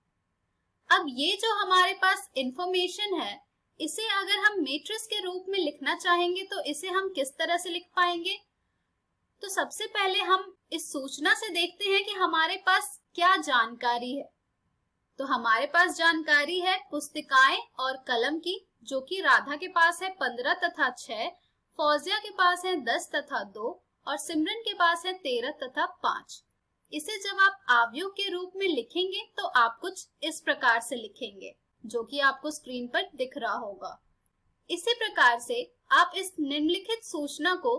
अब ये जो हमारे पास इंफॉर्मेशन है, इसे अगर हम मैट्रिक्स के रूप में लिखना चाहेंगे तो इसे हम किस तरह से लिख पाएंगे? तो सबसे पहले हम इस सूचना से देखते हैं कि हमारे पास क्या जानकारी है। तो हमारे पास जानकारी है पुस्तिकाएं और कलम की, जो कि राधा के पास है 15 तथा 6, फौजिया के पास है 10 तथा 2 और सिमरन के पास है 13 तथा 5। इसे जब आप आव्यूह के रूप में लिखेंगे तो आप कुछ इस प्रकार से लिखेंगे, जो कि आपको स्क्रीन पर दिख रहा होगा। इसी प्रकार से आप इस निम्नलिखित सूचना को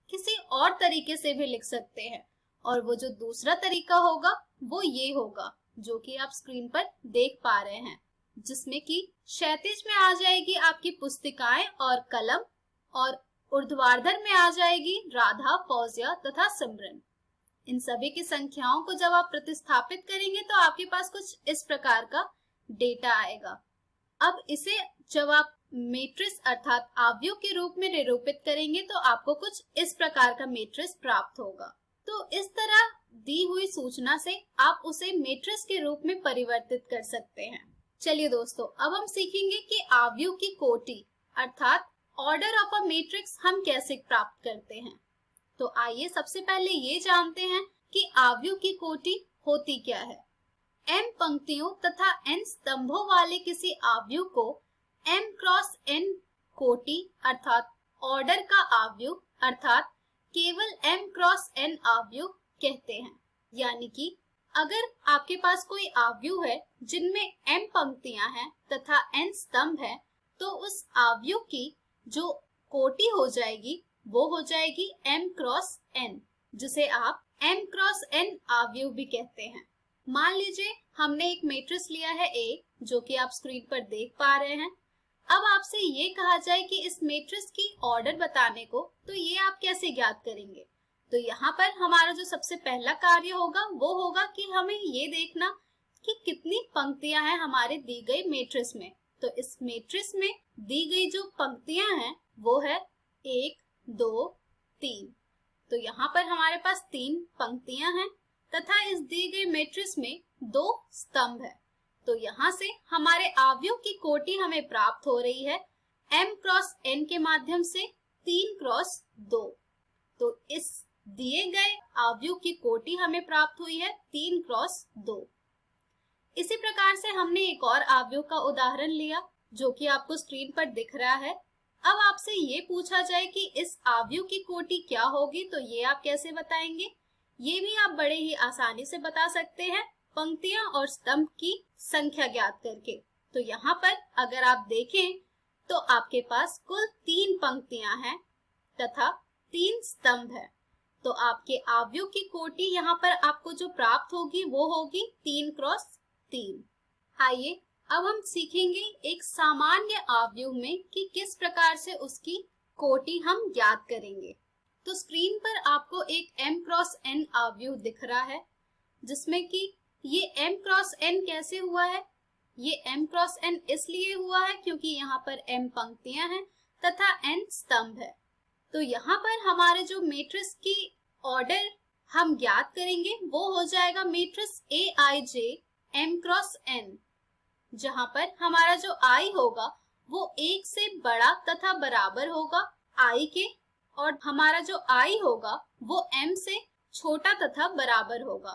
किसी और तरीके से भी लिख सकते हैं, और वो जो दूसरा तरीका होगा वो ये होगा, जो कि आप स्क्रीन पर देख पा रहे हैं, जिसमें कि क्षैतिज में आ जाएगी आपकी पुस्तिकाएं और कलम, और ऊर्ध्वाधर में आ जाएगी राधा, फौजिया तथा सिमरन। इन सभी की संख्याओं को जब आप प्रतिस्थापित करेंगे तो आपके पास कुछ इस प्रकार का डेटा आएगा। अब इसे जब आप मैट्रिक्स अर्थात आव्यूह के रूप में निरूपित करेंगे तो आपको कुछ इस प्रकार का मैट्रिक्स प्राप्त होगा। तो इस तरह दी हुई सूचना से आप उसे मैट्रिक्स के रूप में परिवर्तित कर सकते हैं। चलिए दोस्तों, अब हम सीखेंगे कि आव्यूह की कोटि अर्थात ऑर्डर ऑफ अ मैट्रिक्स हम कैसे प्राप्त करते हैं। तो आइए सबसे पहले ये जानते हैं कि आव्यूह की कोटि होती क्या है। m पंक्तियों तथा n स्तंभों वाले किसी आव्यूह को m क्रॉस n कोटि अर्थात ऑर्डर का आव्यूह अर्थात केवल m क्रॉस n आव्यूह कहते हैं। यानी कि अगर आपके पास कोई आव्यूह है जिनमें m पंक्तियां हैं तथा n स्तंभ है, तो उस आव्यूह की जो कोटि हो जाएगी वो हो जाएगी m क्रॉस n, जिसे आप m क्रॉस n आव्यूह भी कहते हैं। मान लीजिए हमने एक मैट्रिक्स लिया है A, जो कि आप स्क्रीन पर देख पा रहे हैं। अब आपसे ये कहा जाए कि इस मैट्रिक्स की ऑर्डर बताने को, तो ये आप कैसे ज्ञात करेंगे? तो यहाँ पर हमारा जो सबसे पहला कार्य होगा वो होगा कि हमें ये देखना कि कितनी पंक्तियां हैं हमारे दी गई मैट्रिक्स में। तो इस मैट्रिक्स में दी गई जो पंक्तियां हैं वो है 1, 2, 3। तो यहाँ पर हमारे पास 3 पंक्तियां हैं तथा इस दी गई मैट्रिक्स में 2 स्तंभ है। तो यहाँ से हमारे आव्यूह की कोटि हमें प्राप्त हो रही है m क्रॉस n के माध्यम से 3 क्रॉस 2। तो इस दिए गए आव्यूह की कोटि हमें प्राप्त हुई है 3 क्रॉस 2। इसी प्रकार से हमने एक और आव्यूह का उदाहरण लिया, जो कि आपको स्क्रीन पर दिख रहा है। अब आपसे ये पूछा जाए कि इस आव्यूह की कोटि क्या होगी, तो ये आप कैसे बताएंगे? ये भी आप बड़े ही आसानी से बता सकते हैं, पंक्तियां और स्तंभ की संख्या ज्ञात करके। तो यहाँ पर अगर आप देखें तो आपके पास कुल 3 पंक्तियां हैं तथा 3 स्तंभ है। तो आपके आव्यूह की कोटि यहाँ पर आपको जो प्राप्त होगी वो होगी 3 क्रॉस 3। आइए अब हम सीखेंगे एक सामान्य आव्यूह में कि किस प्रकार से उसकी कोटि हम ज्ञात करेंगे। तो स्क्रीन पर आपको एक m क्रॉस n अवयव दिख रहा है, जिसमें कि ये m क्रॉस n कैसे हुआ है? ये m क्रॉस n इसलिए हुआ है क्योंकि यहाँ पर m पंक्तियां हैं तथा n स्तंभ है। तो यहाँ पर हमारे जो मैट्रिक्स की ऑर्डर हम ज्ञात करेंगे वो हो जाएगा matrix Aij m cross n, जहाँ पर हमारा जो i होगा वो 1 से बड़ा तथा बराबर होगा i के, और हमारा जो i होगा वो m से छोटा तथा बराबर होगा।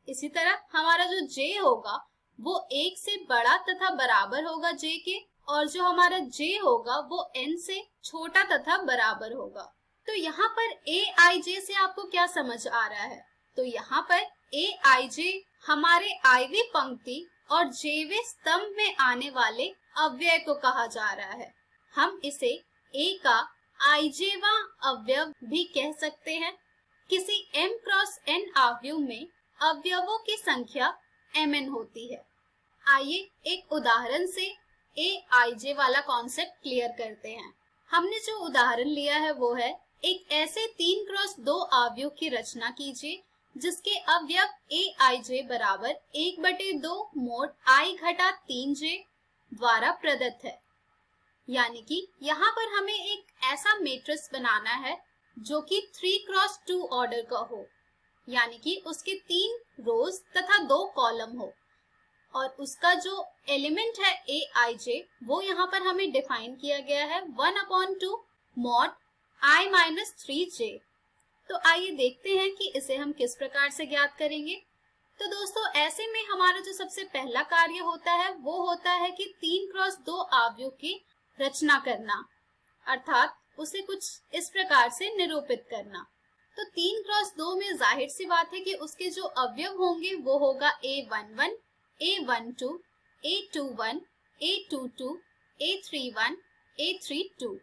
इसी तरह हमारा जो j होगा वो 1 से बड़ा तथा बराबर होगा j के, और जो हमारा j होगा वो n से छोटा तथा बराबर होगा। तो यहाँ पर Aij से आपको क्या समझ आ रहा है? तो यहाँ पर Aij हमारे iवीं पंक्ति और jवें स्तंभ में आने वाले अव्यय को कहा जा रहा है। हम इसे A का ijवां अवयव भी कह सकते हैं। किसी m क्रॉस n अवयव में अवयवों की संख्या mn होती है। आइए एक उदाहरण से Aij वाला कॉन्सेप्ट क्लियर करते हैं। हमने जो उदाहरण लिया है वो है, एक ऐसे 3 क्रॉस 2 अवयव की रचना कीजिए जिसके अवयव Aij बराबर 1/2 मोड i घटा 3j द्वारा प्रदत्त है। यानी कि यहाँ पर हमें एक ऐसा मैट्रिक्स बनाना है जो कि 3 क्रॉस 2 ऑर्डर का हो, यानी कि उसके 3 रोज तथा 2 कॉलम हो, और उसका जो एलिमेंट है Aij वो यहाँ पर हमें डिफाइन किया गया है 1/2 मॉड i माइनस 3j। तो आइए देखते हैं कि इसे हम किस प्रकार से ज्ञात करेंगे। तो दोस्तों, ऐसे में हमारा जो सबसे पहला कार्य होता है वो होता है कि 3 क्रॉस 2 अवयव की रचना करना, अर्थात उसे कुछ इस प्रकार से निरूपित करना। तो 3 क्रॉस 2 में जाहिर सी बात है कि उसके जो अवयव होंगे वो होगा A11, A12, A21, A22, A31, A32।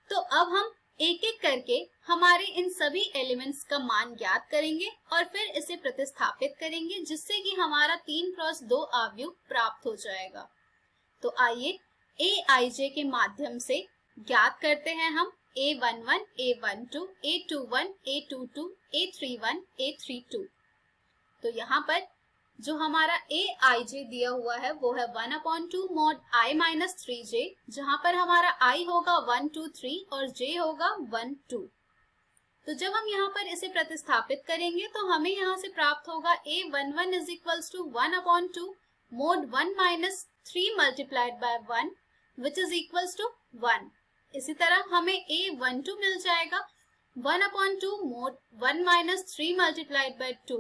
तो अब हम एक एक करके हमारे इन सभी एलिमेंट्स का मान ज्ञात करेंगे और फिर इसे प्रतिस्थापित करेंगे, जिससे कि हमारा 3 क्रॉस 2 अवयव प्राप्त हो जाएगा। तो आइए Aij के माध्यम से ज्ञात करते हैं हम A11, A12, A21, A22, A31, A32। तो यहाँ पर जो हमारा Aij दिया हुआ है वो है 1/2 मॉड i माइनस 3j, जहाँ पर हमारा i होगा 1, 2, 3 और j होगा 1, 2। तो जब हम यहाँ पर इसे प्रतिस्थापित करेंगे तो हमें यहाँ से प्राप्त होगा A11 is equals to 1/2 mod 1 minus 3 multiplied by 1 which is equals to 1। इसी तरह हमें A12 मिल जाएगा 1/2 mod 1 minus 3 multiplied by 2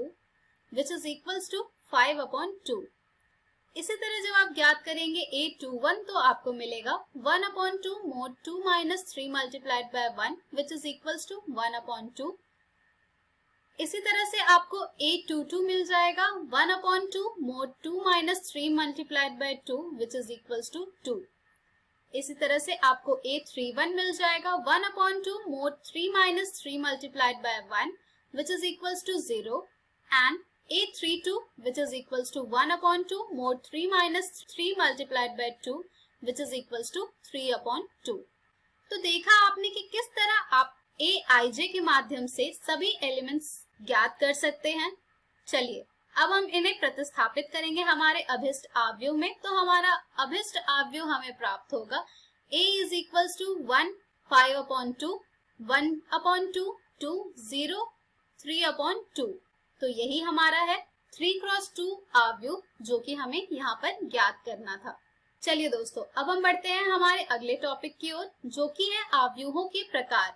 which is equals to 5/2। इसी तरह जब आप ज्ञात करेंगे A21 तो आपको मिलेगा 1/2 mod 2 minus 3 multiplied by 1 which is equals to 1/2। इसी तरह से आपको A22 मिल जाएगा 1/2 mod 2 minus 3 multiplied by 2 which is equals to 2। इसी तरह से आपको A31 मिल जाएगा 1/2 mod 3 minus 3 multiplied by 1 which is equals to 0 and A32 which is equals to 1/2 mod 3 minus 3 multiplied by 2 which is equals to 3/2। तो देखा आपने कि किस तरह आप Aij के माध्यम से सभी एलिमेंट्स ज्ञात कर सकते हैं। चलिए अब हम इन्हें प्रतिस्थापित करेंगे हमारे अभिष्ट अवयव में। तो हमारा अभिष्ट अवयव हमें प्राप्त होगा A is equals to 1, 5/2, 1/2, 2, 0, 3/2। तो यही हमारा है 3 क्रॉस 2 अवयव जो कि हमें यहाँ पर ज्ञात करना था। चलिए दोस्तों, अब हम बढ़ते हैं हमारे अगले टॉपिक की ओर, जो कि है अवयवों के प्रकार,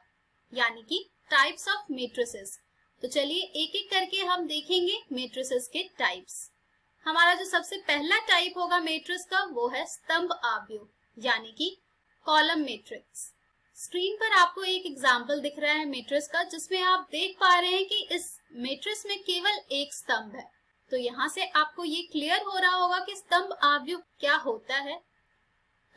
यानी कि टाइप्स ऑफ मैट्रिसेस। तो चलिए एक एक करके हम देखेंगे मैट्रिसेस के टाइप्स। हमारा जो सबसे पहला टाइप होगा मैट्रिक्स का वो है स्तंभ अवयव, यानी कि कॉलम मैट्रिक्स। स्क्रीन पर आपको एक एग्जाम्पल दिख रहा है मैट्रिक्स का, जिसमें आप देख पा रहे हैं कि इस मैट्रिक्स में केवल एक स्तंभ है। तो यहाँ से आपको ये क्लियर हो रहा होगा कि स्तंभ अवयव क्या होता है।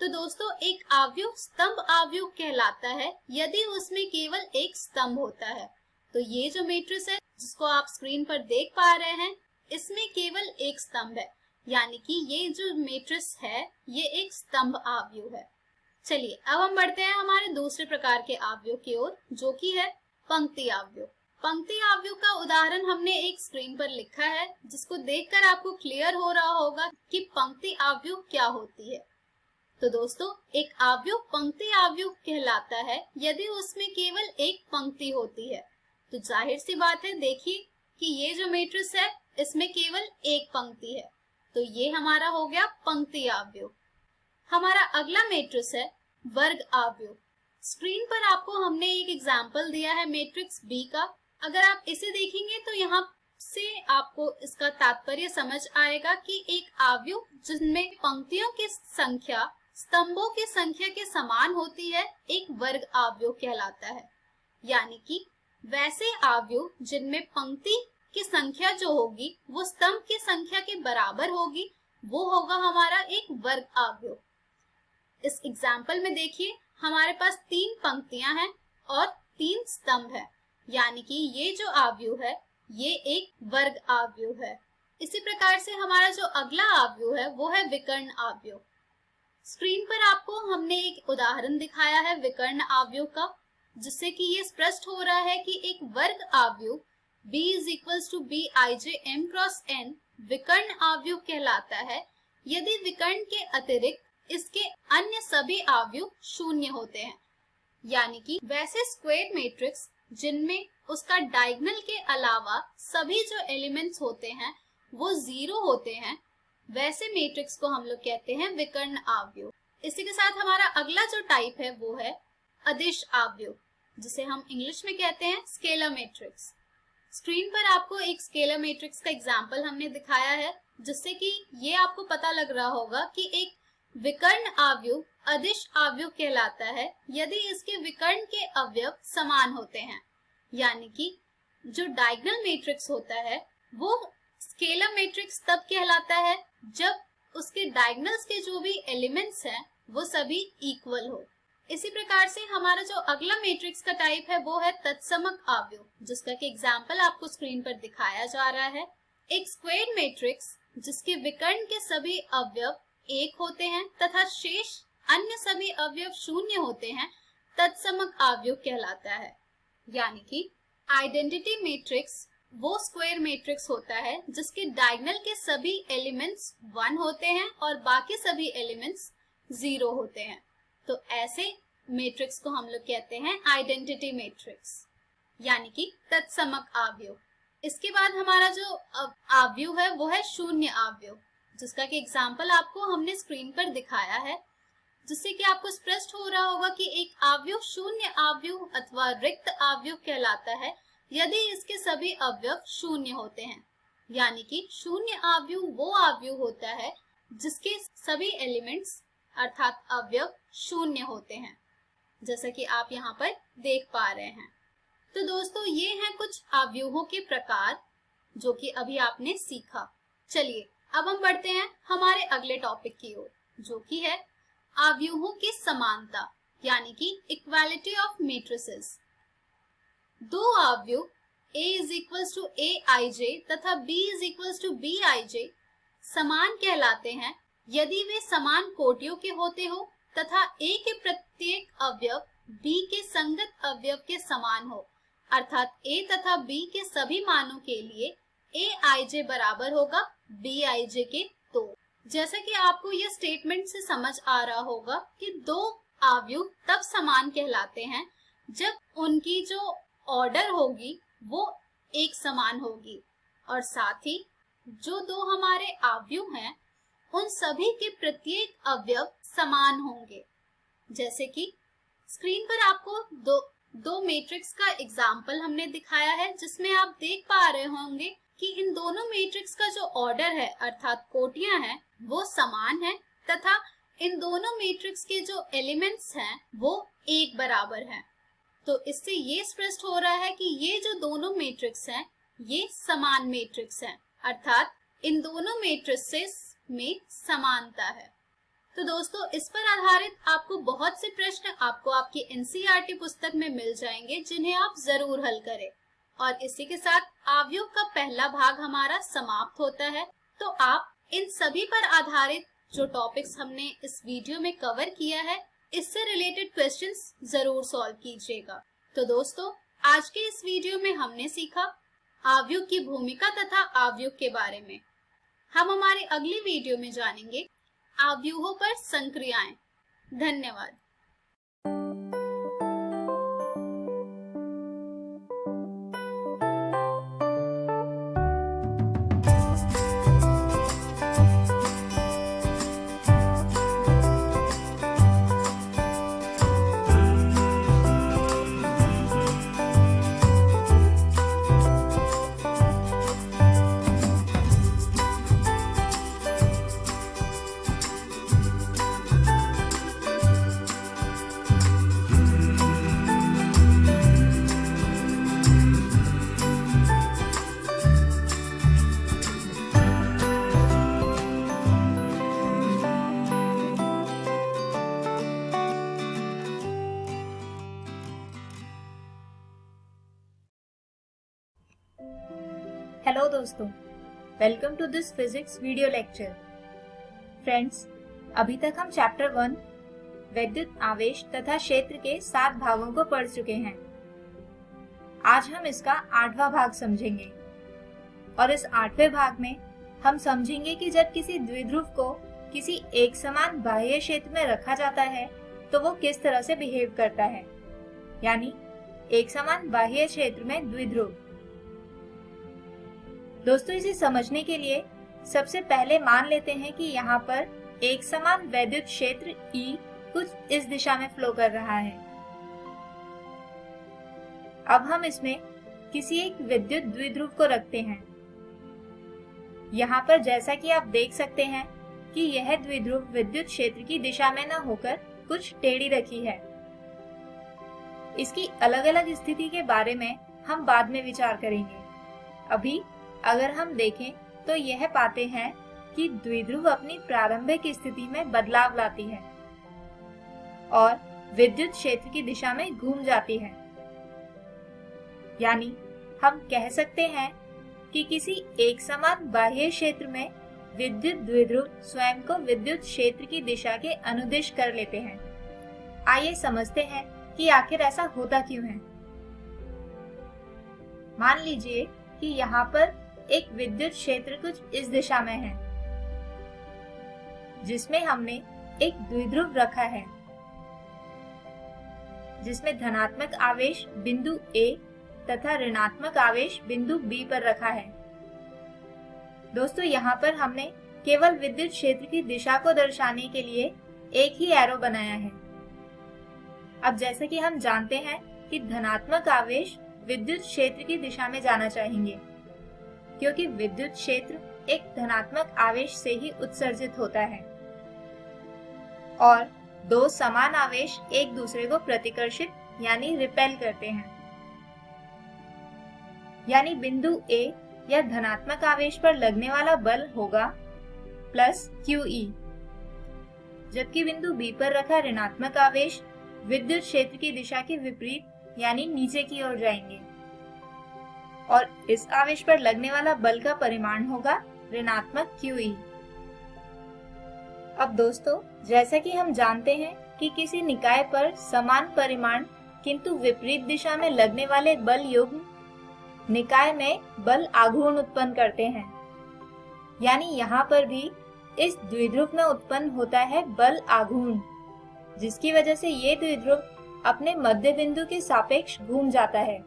तो दोस्तों, एक अवयव स्तंभ अवयव कहलाता है यदि उसमें केवल एक स्तंभ होता है। तो ये जो मैट्रिक्स है जिसको आप स्क्रीन पर देख पा रहे हैं, इसमें केवल एक स्तंभ है, यानी कि ये जो मैट्रिक्स है ये एक स्तंभ अवयव है। चलिए अब हम बढ़ते हैं हमारे दूसरे प्रकार के अवयव की ओर, जो कि है पंक्ति अवयव। पंक्ति अवयव का उदाहरण हमने एक स्क्रीन पर लिखा है, जिसको देखकर आपको क्लियर हो रहा होगा कि पंक्ति अवयव क्या होती है। तो दोस्तों, एक अवयव पंक्ति अवयव कहलाता है यदि उसमें केवल एक पंक्ति होती है। तो जाहिर सी बात है, देखिए कि ये जो मैट्रिक्स है इसमें केवल एक पंक्ति है, तो ये हमारा हो गया पंक्ति अवयव। हमारा अगला मैट्रिक्स है वर्ग अवयव। स्क्रीन पर आपको हमने एक एग्जाम्पल दिया है मैट्रिक्स बी का। अगर आप इसे देखेंगे तो यहाँ से आपको इसका तात्पर्य समझ आएगा कि एक अवयव जिनमें पंक्तियों की संख्या स्तंभों की संख्या के समान होती है एक वर्ग अवयव कहलाता है। यानी कि वैसे अवयव जिनमें पंक्ति की संख्या जो होगी वो स्तंभ की संख्या के बराबर होगी, वो होगा हमारा एक वर्ग अवयव। इस एग्जाम्पल में देखिए हमारे पास 3 पंक्तियां हैं और 3 स्तंभ है, यानी कि ये जो अवयव है ये एक वर्ग अवयव है। इसी प्रकार से हमारा जो अगला अवयव है वो है विकर्ण अवयव। स्क्रीन पर आपको हमने एक उदाहरण दिखाया है विकर्ण अवयव का, जिससे कि ये स्पष्ट हो रहा है कि एक वर्ग अवयव b = bij m × n विकर्ण अवयव कहलाता है यदि विकर्ण के अतिरिक्त इसके अन्य सभी अवयव शून्य होते हैं। यानी कि वैसे स्क्वायर मैट्रिक्स जिनमें उसका डायगोनल के अलावा सभी जो एलिमेंट्स होते हैं वो 0 होते हैं, वैसे मैट्रिक्स को हम लोग कहते हैं विकर्ण अवयव। इसी के साथ हमारा अगला जो टाइप है वो है अदिश अवयव, जिसे हम इंग्लिश में कहते हैं स्केलर मैट्रिक्स। स्क्रीन पर आपको एक स्केलर मैट्रिक्स का एग्जाम्पल हमने दिखाया है, जिससे कि ये आपको पता लग रहा होगा कि एक विकर्ण अवयव अदिश अवयव कहलाता है यदि इसके विकर्ण के अवयव समान होते हैं। यानी कि जो डायगोनल मैट्रिक्स होता है वो स्केलर मैट्रिक्स तब कहलाता है जब उसके डायगोनल्स के जो भी एलिमेंट्स हैं वो सभी इक्वल हो। इसी प्रकार से हमारा जो अगला मैट्रिक्स का टाइप है वो है तत्समक अवयव, जिसका कि एग्जाम्पल आपको स्क्रीन पर दिखाया जा रहा है। एक स्क्वायर मैट्रिक्स जिसके विकर्ण के सभी अवयव 1 होते हैं तथा शेष अन्य सभी अवयव 0 होते हैं, तत्समक अवयव कहलाता है। यानी कि आइडेंटिटी मैट्रिक्स वो स्क्वायर मैट्रिक्स होता है जिसके डायगोनल के सभी एलिमेंट्स 1 होते हैं और बाकी सभी एलिमेंट्स 0 होते हैं। तो ऐसे मैट्रिक्स को हम लोग कहते हैं आइडेंटिटी मैट्रिक्स, यानी कि तत्समक अवयव। इसके बाद हमारा जो अवयव है वो है शून्य अवयव, जिसका कि एग्जाम्पल आपको हमने स्क्रीन पर दिखाया है, जिससे कि आपको स्पष्ट हो रहा होगा कि एक अवयव शून्य अवयव अथवा रिक्त अवयव कहलाता है यदि इसके सभी अवयव 0 होते हैं। यानी कि शून्य अवयव वो अवयव होता है जिसके सभी एलिमेंट्स अर्थात अवयव 0 होते हैं, जैसा कि आप यहाँ पर देख पा रहे हैं। तो दोस्तों, ये हैं कुछ अवयवों के प्रकार जो कि अभी आपने सीखा। चलिए अब हम बढ़ते हैं हमारे अगले टॉपिक की ओर, जो कि है अवयवों की समानता, यानी कि इक्वालिटी ऑफ मैट्रिसेस। 2 अवयव a = aij तथा b = bij समान कहलाते हैं यदि वे समान कोटियों के होते हो तथा a के प्रत्येक अवयव b के संगत अवयव के समान हो, अर्थात a तथा b के सभी मानों के लिए aij बराबर होगा bij के 2। जैसा कि आपको यह स्टेटमेंट से समझ आ रहा होगा कि 2 अवयव तब समान कहलाते हैं जब उनकी जो ऑर्डर होगी वो एक समान होगी और साथ ही जो 2 हमारे अवयव हैं उन सभी के प्रत्येक अवयव समान होंगे। जैसे कि स्क्रीन पर आपको दो मैट्रिक्स का एग्जाम्पल हमने दिखाया है, जिसमें आप देख पा रहे होंगे कि इन दोनों मैट्रिक्स का जो ऑर्डर है अर्थात कोटियां हैं वो समान है तथा इन दोनों मैट्रिक्स के जो एलिमेंट्स हैं वो एक बराबर हैं। तो इससे ये स्पष्ट हो रहा है कि ये जो दोनों मैट्रिक्स हैं ये समान मैट्रिक्स हैं, अर्थात इन दोनों मैट्रिसेस में समानता है। तो दोस्तों, इस पर आधारित आपको बहुत से प्रश्न आपको आपकी एनसीईआरटी पुस्तक में मिल जाएंगे, जिन्हें आप जरूर हल करें। और इसी के साथ अवयव का पहला भाग हमारा समाप्त होता है। तो आप इन सभी पर आधारित जो टॉपिक्स हमने इस वीडियो में कवर किया है, इससे रिलेटेड क्वेश्चंस जरूर सॉल्व कीजिएगा। तो दोस्तों, आज के इस वीडियो में हमने सीखा आव्यूह की भूमिका तथा आव्यूह के बारे में। हम हमारे अगली वीडियो में जानेंगे आव्यूहों पर संक्रियाएं। धन्यवाद। हेलो दोस्तों, welcome to this physics video lecture. Friends, अभी तक हम चैप्टर 1 विद्युत आवेश तथा क्षेत्र के 7 भागों को पढ़ चुके हैं। आज हम इसका 8वां भाग समझेंगे और इस 8वें भाग में हम समझेंगे कि जब किसी द्विध्रुव को किसी एक समान बाह्य क्षेत्र में रखा जाता है तो वो किस तरह से बिहेव करता है, यानी एक समान बाह्य क्षेत्र में द्विध्रुव। दोस्तों, इसे समझने के लिए सबसे पहले मान लेते हैं कि यहाँ पर एक समान वैद्युत क्षेत्र E कुछ इस दिशा में फ्लो कर रहा है। अब हम इसमें किसी एक विद्युत द्विध्रुव को रखते हैं। यहाँ पर जैसा कि आप देख सकते हैं कि यह द्विध्रुव विद्युत क्षेत्र की दिशा में न होकर कुछ टेढ़ी रखी है। इसकी अलग अलग स्थिति के बारे में हम बाद में विचार करेंगे। अभी अगर हम देखें तो यह पाते हैं कि द्विध्रुव अपनी प्रारंभिक स्थिति में बदलाव लाती है और विद्युत क्षेत्र की दिशा में घूम जाती है। यानी हम कह सकते हैं कि किसी एक समान बाह्य क्षेत्र में विद्युत द्विध्रुव स्वयं को विद्युत क्षेत्र की दिशा के अनुदिश कर लेते हैं। आइए समझते हैं कि आखिर ऐसा होता क्यों है। मान लीजिए कि यहाँ पर एक विद्युत क्षेत्र कुछ इस दिशा में है, जिसमें हमने एक द्विध्रुव रखा है, जिसमें धनात्मक आवेश बिंदु A तथा ऋणात्मक आवेश बिंदु B पर रखा है। दोस्तों, यहाँ पर हमने केवल विद्युत क्षेत्र की दिशा को दर्शाने के लिए एक ही एरो बनाया है। अब जैसे कि हम जानते हैं कि धनात्मक आवेश विद्युत क्षेत्र की दिशा में जाना चाहेंगे, क्योंकि विद्युत क्षेत्र एक धनात्मक आवेश से ही उत्सर्जित होता है और दो समान आवेश एक दूसरे को प्रतिकर्षित यानी रिपेल करते हैं। यानी बिंदु A या धनात्मक आवेश पर लगने वाला बल होगा प्लस QE, जबकि बिंदु B पर रखा ऋणात्मक आवेश विद्युत क्षेत्र की दिशा के विपरीत यानी नीचे की ओर जाएंगे और इस आवेश पर लगने वाला बल का परिमाण होगा ऋणात्मक QE। अब दोस्तों, जैसा कि हम जानते हैं कि किसी निकाय पर समान परिमाण किंतु विपरीत दिशा में लगने वाले बल युग्म निकाय में बल आघूर्ण उत्पन्न करते हैं। यानी यहाँ पर भी इस द्विध्रुव में उत्पन्न होता है बल आघूर्ण, जिसकी वजह से ये द्विध्रुव अपने मध्य बिंदु के सापेक्ष घूम जाता है।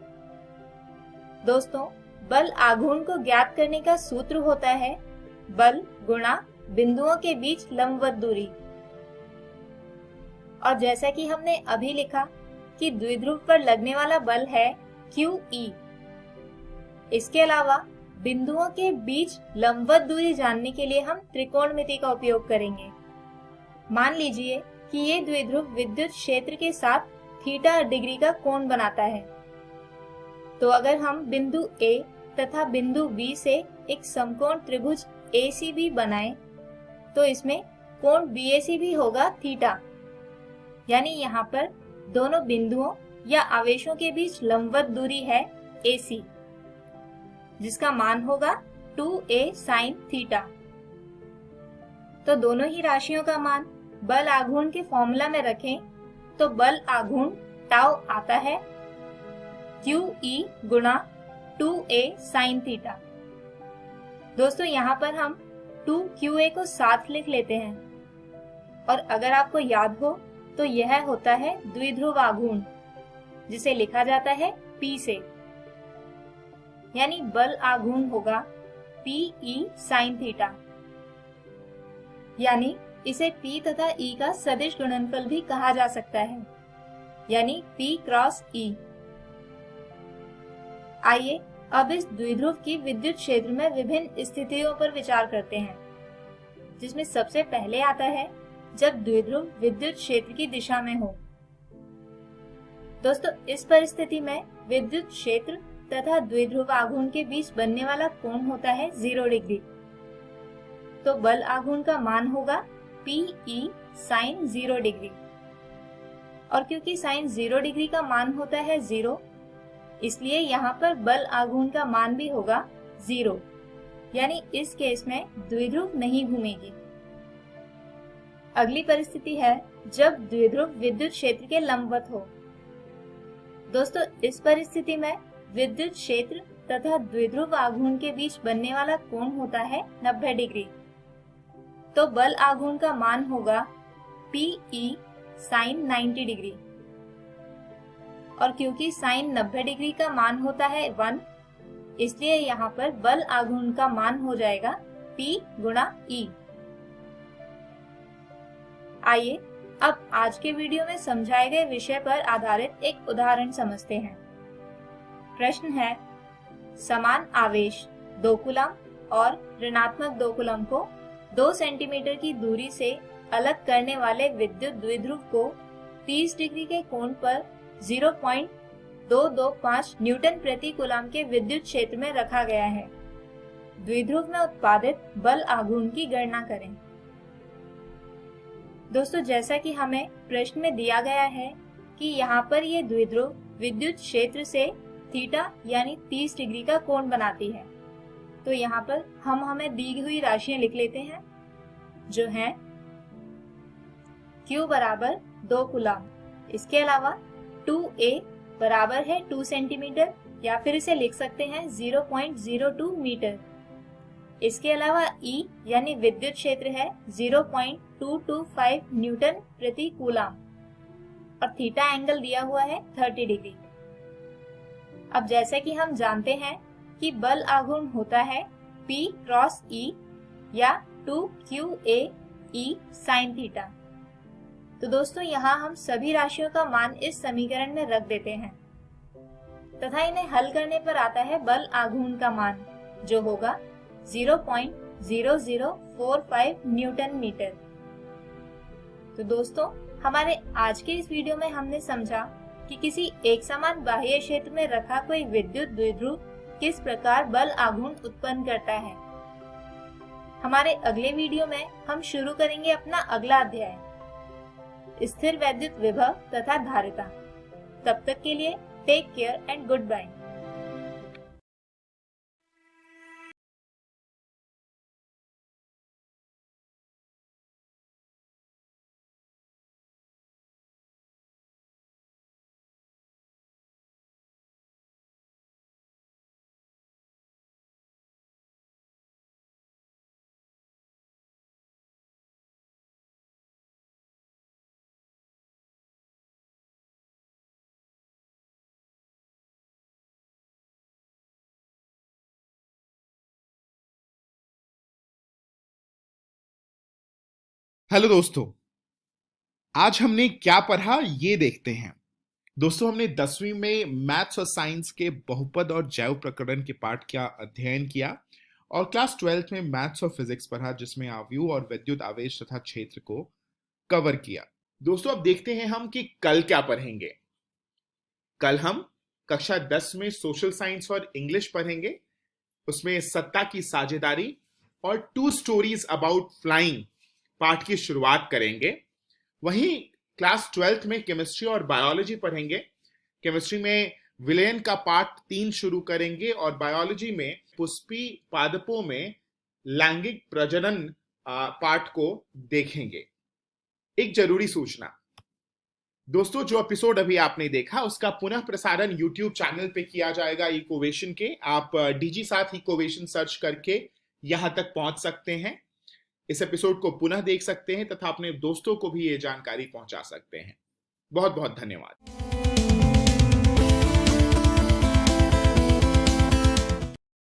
दोस्तों, बल आघूर्ण को ज्ञात करने का सूत्र होता है बल गुणा बिंदुओं के बीच लंबवत दूरी। और जैसा कि हमने अभी लिखा कि द्विध्रुव पर लगने वाला बल है QE। इसके अलावा बिंदुओं के बीच लंबवत दूरी जानने के लिए हम त्रिकोणमिति का उपयोग करेंगे। मान लीजिए कि ये द्विध्रुव विद्युत क्षेत्र के साथ थीटा डिग्री का कोण बनाता है। तो अगर हम बिंदु A तथा बिंदु B से एक समकोण त्रिभुज ACB बनाएं, तो इसमें कोण BAC भी होगा थीटा। यानी यहाँ पर दोनों बिंदुओं या आवेशों के बीच लंबवत दूरी है AC, जिसका मान होगा 2A sin थीटा। तो दोनों ही राशियों का मान बल आघूर्ण के फॉर्मूला में रखें तो बल आघूर्ण टाउ आता है QE गुणा 2A sin थीटा। दोस्तों यहाँ पर हम 2QA को साथ लिख लेते हैं और अगर आपको याद हो तो यह होता है द्विध्रुव आघूर्ण जिसे लिखा जाता है P से, यानी बल आघूर्ण होगा PE sin थीटा, यानी इसे P तथा E का सदिश गुणनफल भी कहा जा सकता है, यानी P क्रॉस E। आइए अब इस द्विध्रुव की विद्युत क्षेत्र में विभिन्न स्थितियों पर विचार करते हैं, जिसमें सबसे पहले आता है जब द्विध्रुव विद्युत क्षेत्र की दिशा में हो। दोस्तों इस परिस्थिति में विद्युत क्षेत्र तथा द्विध्रुव आघूर्ण के बीच बनने वाला कोण होता है 0 डिग्री। तो बल आघूर्ण का मान होगा PE sin 0 डिग्री, और क्योंकि sin 0 डिग्री का मान होता है 0, इसलिए यहाँ पर बल आघूर्ण का मान भी होगा 0, यानी इस केस में द्विध्रुव नहीं घूमेगी। अगली परिस्थिति है जब द्विध्रुव विद्युत क्षेत्र के लंबवत हो। दोस्तों इस परिस्थिति में विद्युत क्षेत्र तथा द्विध्रुव आघूर्ण के बीच बनने वाला कोण होता है 90 डिग्री। तो बल आघूर्ण का मान होगा PE sin 90 डिग्री, और क्योंकि साइन 90 डिग्री का मान होता है 1, इसलिए यहाँ पर बल आघूर्ण का मान हो जाएगा P गुणा E। आइए अब आज के वीडियो में समझाए गए विषय पर आधारित एक उदाहरण समझते हैं। प्रश्न है, समान आवेश 2 कूलम और ऋणात्मक 2 कूलम को 2 सेंटीमीटर की दूरी से अलग करने वाले विद्युत द्विध्रुव को 30 डिग्री के कोण पर 0.225 न्यूटन प्रति कूलम के विद्युत क्षेत्र में रखा गया है। द्विध्रुव में उत्पादित बल आघूर्ण की गणना करें। दोस्तों जैसा कि हमें प्रश्न में दिया गया है कि यहाँ पर ये द्विध्रुव विद्युत क्षेत्र से थीटा यानी 30 डिग्री का कोण बनाती है, तो यहाँ पर हम हमें दी हुई राशियां लिख लेते हैं, जो हैं Q बराबर 2 कूलम, इसके अलावा 2A बराबर है 2 सेंटीमीटर, या फिर इसे लिख सकते हैं 0.02 मीटर। इसके अलावा E यानी विद्युत क्षेत्र है 0.225 न्यूटन प्रति कूलम, और थीटा एंगल दिया हुआ है 30 डिग्री। अब जैसे कि हम जानते हैं कि बल आघूर्ण होता है P क्रॉस E या 2QA E sin थीटा। तो दोस्तों यहाँ हम सभी राशियों का मान इस समीकरण में रख देते हैं तथा इन्हें हल करने पर आता है बल आघूर्ण का मान, जो होगा 0.0045 न्यूटन मीटर। तो दोस्तों हमारे आज के इस वीडियो में हमने समझा कि किसी एक समान बाह्य क्षेत्र में रखा कोई विद्युत द्विध्रुव किस प्रकार बल आघूर्ण उत्पन्न करता है। हमारे अगले वीडियो में हम शुरू करेंगे अपना अगला अध्याय, स्थिर वैद्युत विभव तथा धारिता। तब तक के लिए take care and good bye. Hello दोस्तों, आज हमने क्या पढ़ा ये देखते हैं। दोस्तों हमने 10वीं में मैथ्स और साइंस के बहुपद और जैव प्रकरण के पाठ का अध्ययन किया और क्लास 12th में मैथ्स और फिजिक्स पढ़ा, जिसमें आव्यूह और विद्युत आवेश तथा क्षेत्र को कवर किया। दोस्तों अब देखते हैं हम कि कल क्या पढ़ेंगे। कल हम कक्षा 10 में सोशल साइंस और इंग्लिश पढ़ेंगे, उसमें सत्ता की साझेदारी और 2 स्टोरीज अबाउट फ्लाइंग पाठ की शुरुआत करेंगे। वहीं क्लास 12th में केमिस्ट्री और बायोलॉजी पढ़ेंगे। केमिस्ट्री में विलयन का पाठ 3 शुरू करेंगे और बायोलॉजी में पुष्पी पादपों में लैंगिक प्रजनन पाठ को देखेंगे। एक जरूरी सूचना, दोस्तों, जो एपिसोड अभी आपने देखा उसका पुनः प्रसारण YouTube चैनल पे किया जाएगा इकोवेशन के। आप डीजी साथ इकोवेशन सर्च करके यहां तक पहुंच सकते हैं। इस एपिसोड को पुनः देख सकते हैं तथा अपने दोस्तों को भी ये जानकारी पहुंचा सकते हैं। बहुत बहुत धन्यवाद।